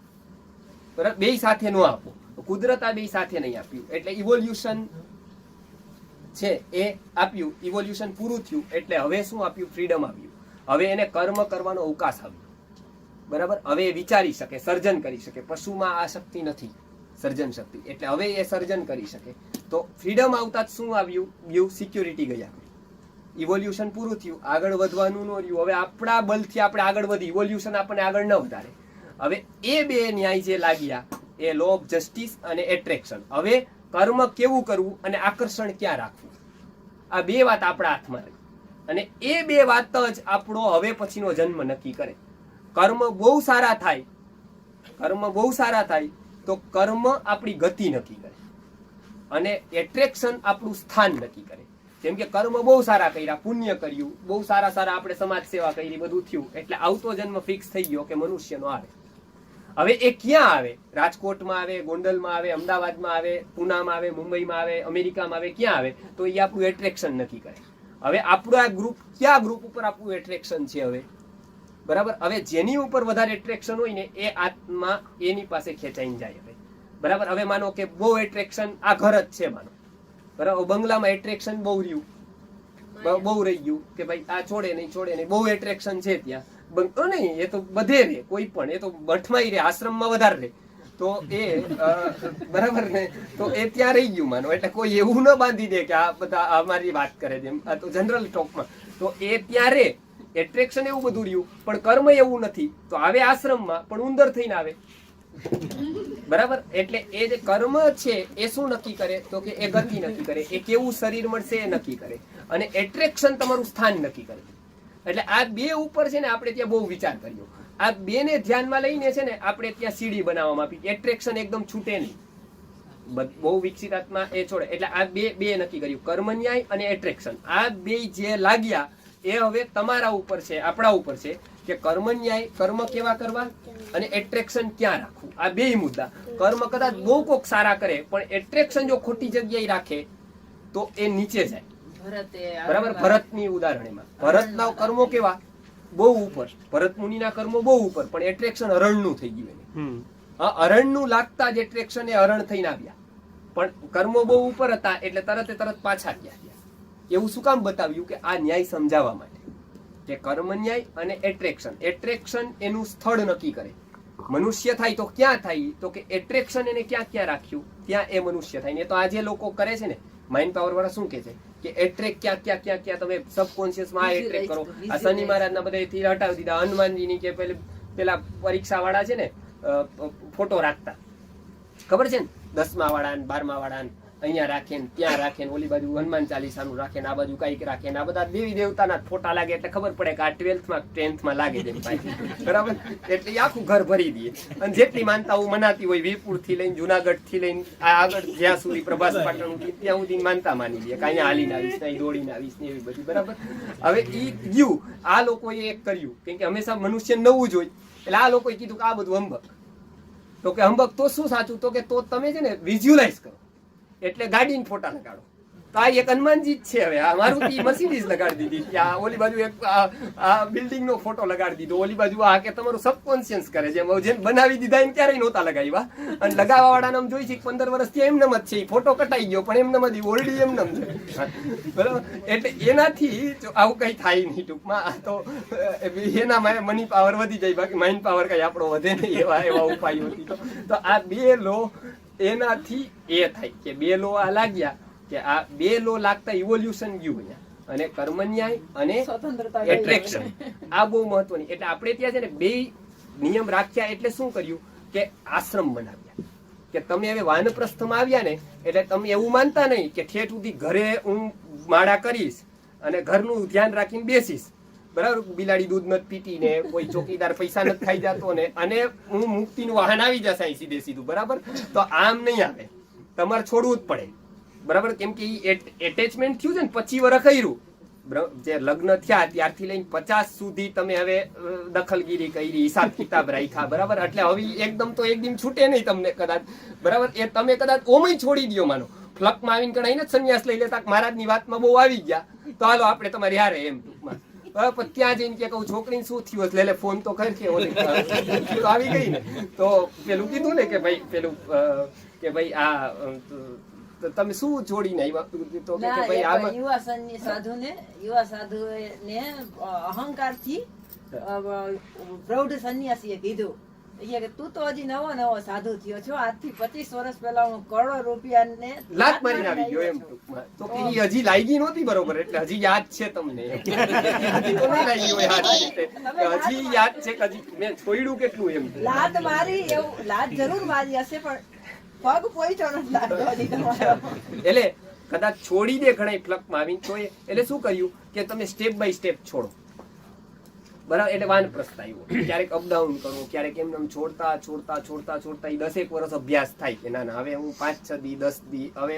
બરાબર. 2 સાથે નો આપો. કુદરત આ 2 સાથે નહીં આપ્યું. એટલે ઇવોલ્યુશન છે એ આપ્યું. ઇવોલ્યુશન પૂરું થયું એટલે હવે શું આપ્યું? ફ્રીડમ આવ્યું. હવે એને કર્મ કરવાનો અવકાશ આવ્યો. બરાબર. હવે એ વિચારી શકે, સર્જન કરી શકે. પશુમાં આ શક્તિ નથી, સર્જન શક્તિ. એટલે હવે એ સર્જન કરી શકે. તો ફ્રીડમ આવતા જ શું આવ્યું? સિક્યુરિટી ગઈ આપણી. ઇવોલ્યુશન પૂરું થયું, આગળ વધવાનું ન રહ્યું. હવે આપણા બલથી આપણે આગળ વધી, ઇવોલ્યુશન આપણને આગળ ન વધારે. હવે એ 2 ન્યાય જે લાગ્યા, એ લો ઓફ જસ્ટિસ અને એટ્રેક્શન. હવે કર્મ કેવું કરવું અને આકર્ષણ ક્યાં રાખવું, આ 2 વાત આપણા હાથમાં રહી. અને એ 2 વાત જ આપણો હવે પછીનો જન્મ નક્કી કરે. કર્મ બહુ સારા થાય, તો કર્મ આપણી ગતિ નક્કી કરે, અને એટ્રેક્શન આપણું સ્થાન નક્કી કરે. જેમ કે કર્મ બહુ સારા કર્યા, પુણ્ય કર્યું, બહુ સારા આપણે સમાજ સેવા કરી, બધું થયું, એટલે આવતો જન્મ ફિક્સ થઈ ગયો કે મનુષ્યનો આવે. હવે એ ક્યાં આવે? રાજકોટમાં આવે, ગોંડલમાં આવે, અમદાવાદમાં આવે, પૂનામાં આવે, મુંબઈમાં આવે, અમેરિકામાં આવે, ક્યાં આવે? તો એ આપણું એટ્રેક્શન નક્કી કરે. હવે આપણું આ ગ્રુપ, ક્યાં ગ્રુપ ઉપર આપણું એટ્રેક્શન છે હવે? બરાબર. હવે જેની ઉપર વધારે એટ્રેક્શન હોય ને એ આત્મા એની પાસે ખેંચાઈને જાય. હવે બરાબર. હવે માનો કે બહુ એટ્રેક્શન આ ઘર જ છે માનો, બરાબર. બંગલામાં એટ્રેક્શન બહુ રહ્યું, બહુ રહી ગયું કે ભાઈ આ છોડે નહીં, બહુ એટ્રેક્શન છે ત્યાં. બનતો નહીં, એ તો બધે રહે, કોઈ પણ, એ તો મઠમાં રહે, આશ્રમમાં વધારે રહે, તો એ બરાબર ને, તો એ ત્યાં રહી ગયું માનો. એટલે કોઈ એવું ન બાંધી દે કે આ બધા અમારી વાત કરે છે, આ તો જનરલ ટોકમાં, તો એ ત્યાં રહે, એટ્રેક્શન એવું બધું રહ્યું. પણ કર્મ એવું નથી, તો આવે આશ્રમમાં પણ ઉંદર થઈને આવે, બરાબર. એટલે એ જે કર્મ છે એ શું નક્કી કરે, તો કે એ ગતિ નક્કી કરે, એ કેવું શરીર મળશે એ નક્કી કરે, અને એટ્રેક્શન તમારું સ્થાન નક્કી કરે. એટલે આ બે ઉપર છે ને આપણે ત્યાં બહુ વિચાર કર્યો. આ બે ને ધ્યાનમાં લઈને છે ને આપણે ત્યાં સીડી બનાવવામાં આપી. એટ્રેક્શન એકદમ છૂટે નહીં, બહુ વિકસિત આત્મા એ છોડે. એટલે આ બે નક્કી કર્યું, કર્મ ન્યાય અને એટ્રેક્શન. આ બે જે લાગ્યા એ હવે તમારા ઉપર છે, આપણા ઉપર છે કે કર્મ ન્યાય, કર્મ કેવા કરવા અને એટ્રેક્શન ક્યાં રાખવું. આ બે મુદ્દા. કર્મ કદાચ બહુ કોક સારા કરે પણ એટ્રેક્શન જો ખોટી જગ્યાએ રાખે તો એ નીચે જાય, બરાબર. ભરતની ઉદાહરણ એમાં, ભરતના કર્મો કેવા બહુ ઉપર, ભરત મુનિના કર્મો બહુ ઉપર, પણ એટ્રેક્શન હરણનું થઈ ગયું એને. હરણનું લાગતા જ એટ્રેક્શન એ હરણ થઈને આવ્યા, પણ કર્મો બહુ ઉપર હતા એટલે તરત પાછા ગયા. એવું શું કામ બતાવ્યું કે આ ન્યાય સમજાવવા માટે કે કર્મ ન્યાય અને એટ્રેક્શન. એટ્રેક્શન એનું સ્થળ નક્કી કરે. મનુષ્ય થાય તો ક્યાં થાય, તો કે એટ્રેક્શન એને ક્યાં રાખ્યું ત્યાં એ મનુષ્ય થાય. ને તો આજે લોકો કરે છે ને, માઇન્ડ પાવર વાળા શું કે છે કે એટ્રેક ક્યાં તમે સબકોન્શિયસમાં આ એટ્રેક કરો. આ શનિ મહારાજના બધેથી હટાવી દીધા. હનુમાનજીની કે પેલા પરીક્ષા વાળા છે ને ફોટો રાખતા, ખબર છે ને, 10મા વાળા 12મા વાળા અહીંયા રાખે ને ત્યાં રાખે ને, ઓલી બાજુ હનુમાન ચાલીસાનું રાખે ને, આ બાજુ કઈક રાખે ને, આ બધા દેવી દેવતાના ફોટા લાગે એટલે ખબર પડે કે આ 12th 10th લાગે છે, બરાબર. એટલે આખું ઘર ભરી દઈએ. અને જેટલી માનતાઓ મનાતી હોય, વીરપુર થી લઈને જુનાગઢ થી લઈને આગળ જ્યાં સુધી પ્રભાસ પાટણ ત્યાં સુધી માનતા માની દઈએ કે અહીંયા હાલીને આવીશ, અહીં દોડીને આવીશ ને એવી બધી, બરાબર. હવે ઈ ગયું, આ લોકોએ એક કર્યું કેમ કે હંમેશા મનુષ્ય નવું જ હોય. એટલે આ લોકોએ કીધું કે આ બધું હંબક. તો કે હંબક તો શું સાચું, તો કે તો તમે છે ને વિઝ્યુલાઇઝ કરો, એટલે ગાડીને ફોટા લગાડો. તો આ એક હનુમાનજી જ છે. હવે આ મારુતિ મર્સિડીઝ લગાડી દીધી, આ ઓલી બાજુ એક આ બિલ્ડિંગ નો ફોટો લગાડી દીધો, ઓલી બાજુ આ કે તમારું સબકોન્શિયસ કરે છે. જેમ બનાવી દીધા એને ક્યારેય નહોતા લગાવ્યા, અને લગાવવા વાળાને જોઈ છે 15 વર્ષથી એમનેમ જ છે, એ ફોટો કટાઈ ગયો પણ એમનેમ જ ઓલરેડી એમનેમ છે, બરાબર. એટલે એનાથી આવું કઈ થાય નહીં ટૂંકમાં. તો એના મની પાવર વધી જાય, બાકી માઇન્ડ પાવર કઈ આપણો વધે નહીં, એવા ઉપાયો હતી. તો આ બે લો એનાથી એ થાય કે બે લો આ લાગ્યા, કે આ બે લો લાગતા ઇવોલ્યુશન ગયું અહીંયા. અને કર્મ ન્યાય અને એટ્રેક્શન આ બહુ મહત્વની. એટલે આપણે ત્યાં છે ને બે નિયમ રાખ્યા. એટલે શું કર્યું કે આશ્રમ બનાવ્યા, કે તમે હવે વાનપ્રસ્થમાં આવ્યા ને એટલે તમે એવું માનતા નહીં કે ઠેઠ સુધી ઘરે હું માળા કરીશ અને ઘરનું ધ્યાન રાખીને બેસીશ, બરાબર. બિલાડી દૂધ નથી પીતી ને કોઈ ચોકીદાર પૈસા નથી ખાઈ જતો ને, અને હું મુક્તિનું વાહન આવી જશે અહીં સીધે સીધું, બરાબર. તો આમ નહીં આવે, તમારે છોડવું જ પડે, બરાબર. કેમ કે એટેચમેન્ટ થયું છે ને 25 વર્ષ કર્યું, જે લગ્ન થયા ત્યારથી લઈને 50 સુધી તમે હવે દખલગીરી કરી, હિસાબ કિતાબ રાખ્યા, બરાબર. એટલે હવે એકદમ તો એકદમ છૂટે નહીં તમને કદાચ, બરાબર. એ તમે કદાચ ઓમય છોડી દો, માનો ફ્લકમાં આવીને કણાઈને સંન્યાસ લઈ લેતા, મહારાજની વાતમાં બહુ આવી ગયા તો હાલો આપણે તમારી હારે એમ ટૂંકમાં. પણ ત્યાં જઈને કે કહું છોકરીને શું થયું, એટલે ફોન તો કર કે ઓલી તો આવી ગઈ ને, તો પેલું કીધું ને કે ભાઈ પેલું કે ભાઈ આ તમે શું જોડીને આવ્યા, તો કે ભાઈ આ યુવા સાધુને અહંકારથી પ્રૌઢ સંન્યાસીએ કીધું કે તું તો હજી નવો સાધુ થયો છો, આજથી 25 વર્ષ પહેલા હું કરોડો રૂપિયાને લાત મારીને આવી ગયો એમ ટૂંકમાં. તો કે ઈ હજી લાગી નહોતી, બરોબર. એટલે હજી યાદ છે તમને, હજી તો નહીં લાગી હોય યાદ, હજી યાદ છે કે હજી મેં છોડ્યું કેટલું એમ. લાત મારી, એવું લાત જરૂર મારી હશે પણ પગ પોઈચો નથી લાગતો હજી તમારો. એટલે કદાચ છોડી દે ઘણા ફ્લકમાં આવીને તો એટલે શું કર્યું કે તમે સ્ટેપ બાય સ્ટેપ છોડો, બરાબર. એટલે વાનપ્રસ્થ આવ્યો, ક્યારેક અપડાઉન કરો, ક્યારેક એમને છોડતા એ 10 વર્ષ અભ્યાસ થાય કે ના હવે હું 5-6 દી 10 દી હવે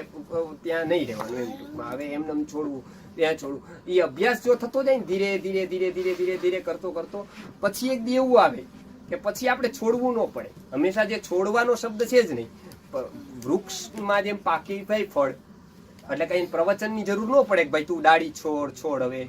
ત્યાં નહીં રહેવાનું એમ ટૂંકમાં, હવે એમને છોડવું ત્યાં છોડવું. એ અભ્યાસ જો થતો જાય ને ધીરે ધીરે કરતો પછી એક દી એવું આવે કે પછી આપણે છોડવું ન પડે. હંમેશા જે છોડવાનો શબ્દ છે જ નહીં, વૃક્ષમાં જેમ પાકી થાય ફળ એટલે કઈ પ્રવચનની જરૂર ન પડે કે ભાઈ તું ડાળી છોડ હવે,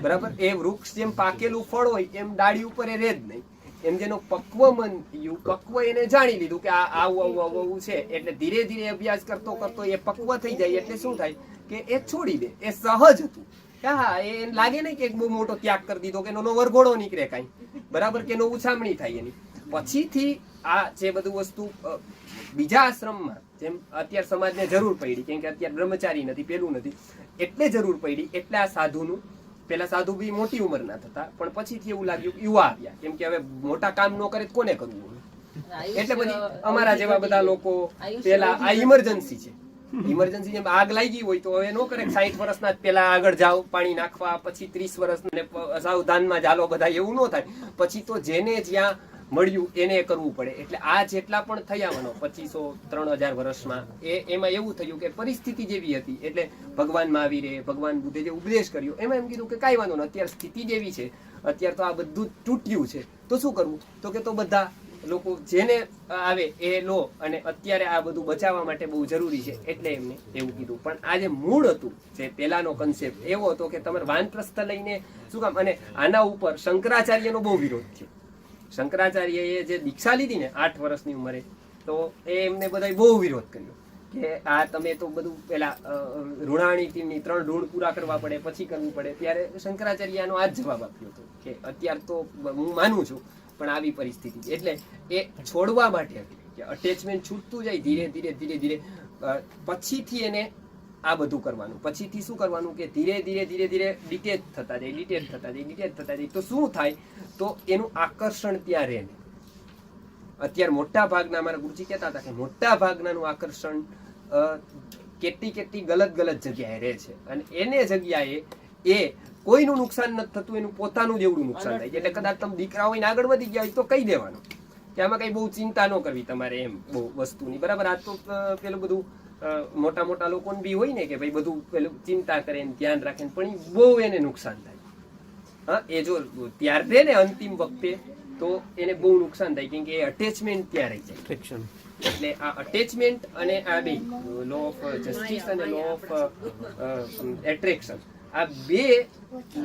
બરાબર. એ વૃક્ષ જેમ પાકેલું ફળ હોય એમ ડાળી ઉપર એ રહે જ નહીં. એમ જેનો પક્વ મન થયું, પક્વ એને જાણી લીધું કે આ આવું છે, એટલે ધીરે ધીરે અભ્યાસ કરતો એ પક્વ થઈ જાય એટલે શું થાય કે એ છોડી દે. એ સહજ હતું, કે હા એ લાગે નહીં કે એક બહુ મોટો ત્યાગ કરી દીધો કે એનો વરઘોડો નીકળે કાંઈ, બરાબર, કે એનો ઉછામણી થાય એની. પછીથી આ જે બધું વસ્તુ બીજા આશ્રમમાં જેમ અત્યારે સમાજને જરૂર પડી, કેમ કે અત્યારે બ્રહ્મચારી નથી, પેલું નથી, એટલે જરૂર પડી, એટલે આ સાધુનું, પેલા સાધુ બી મોટી ઉંમરના થતા, પણ પછીથી એવું લાગ્યું કે યુવા આવ્યા, કેમ કે હવે મોટા કામ ન કરે તો કોને કરવું, એટલે પછી અમારા જેવા બધા લોકો પેલા આ ઇમરજન્સી છે, ઇમરજન્સી જેમ આગ લાગી હોય તો હવે નો કરે 60 વર્ષના પેલા આગળ જાઓ પાણી નાખવા, પછી 30 વર્ષ સાવધાનમાં ચાલો બધા, એવું ન થાય. પછી તો જેને જ્યાં મળ્યું એને કરવું પડે. એટલે આ જેટલા પણ થયા મનો 2500-3000 વર્ષમાં એમાં એવું થયું કે પરિસ્થિતિ જેવી હતી, એટલે ભગવાન મહાવીરે, ભગવાન બુદ્ધે જે ઉપદેશ કર્યો એમાં એમ કીધું કે કાંઈ વાંધો નહીં, અત્યારે સ્થિતિ જેવી છે, અત્યારે તો આ બધું તૂટ્યું છે, તો શું કરવું, તો કે તો બધા લોકો જેને આવે એ લો, અને અત્યારે આ બધું બચાવવા માટે બહુ જરૂરી છે, એટલે એમને એવું કીધું. પણ આ જે મૂળ હતું, જે પેલાનો કન્સેપ્ટ એવો હતો કે તમારે વાનપ્રસ્થ લઈને શું કામ, અને આના ઉપર શંકરાચાર્યનો બહુ વિરોધ છે. શંકરાચાર્યએ જે દીક્ષા લીધી ને 8 વર્ષની ઉંમરે, તો એમને બધાય બહુ વિરોધ કર્યો કે આ તમે તો બધું પેલા ઋણાણી ટીમની 3 ઋણ પૂરા કરવા પડે, પછી કરવું પડે. ત્યારે શંકરાચાર્યનો આ જ જવાબ આપ્યો હતો કે અત્યારે તો હું માનું છું પણ આવી પરિસ્થિતિ, એટલે એ છોડવા માટે હતી કે અટેચમેન્ટ છૂટતું જાય ધીરે ધીરે ધીરે ધીરે, પછીથી એને આ બધું કરવાનું. પછીથી શું કરવાનું કે ધીરે ધીરે ધીરે ધીરે ડિટેચ થતા જાય, ડિટેચ થતા જાય, ડિટેચ થતા જાય, તો શું થાય, તો એનું આકર્ષણ ત્યાં રહે. અત્યારે મોટા ભાગના અમારા ગુરુજી કહેતા હતા કે મોટા ભાગનાનું આકર્ષણ કેટલી ગલત જગ્યાએ રહે છે, અને એને જગ્યાએ એ કોઈનું નુકસાન નથી થતું, એનું પોતાનું જ એવડું નુકસાન થાય. એટલે કદાચ તમે દીકરા હોય ને આગળ વધી ગયા હોય તો કહી દેવાનું કે આમાં કઈ બહુ ચિંતા ન કરવી તમારે, એમ બહુ વસ્તુની, બરાબર. આ તો પેલું બધું મોટા લોકોને બી હોય ને કે ભાઈ બધું પેલું ચિંતા કરે ને ધ્યાન રાખે, પણ બહુ એને નુકસાન થાય. હા, એ જો ત્યાર રહે ને અંતિમ વખતે તો એને બહુ નુકસાન થાય, કેમ કે એ અટેચમેન્ટ ત્યાં રહી જાય. એટલે આ અટેચમેન્ટ અને આ બે લો ઓફ જસ્ટિસ અને લો ઓફ એટ્રેક્શન, આ બે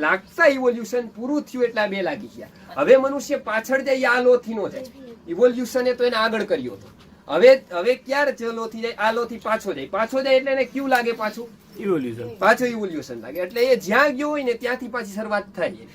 લાગતા ઇવોલ્યુશન પૂરું થયું એટલે આ બે લાગી ગયા. હવે મનુષ્ય પાછળ જાય, આ લો થી નો જાય. ઇવોલ્યુશને તો એને આગળ કર્યો હતો, હવે ક્યારે લો થી જાય, આ લો થી પાછો જાય એટલે એને ક્યુ લાગે, પાછું ઇવોલ્યુશન લાગે. એટલે એ જ્યાં ગયો હોય ને ત્યાંથી પાછી શરૂઆત થાય.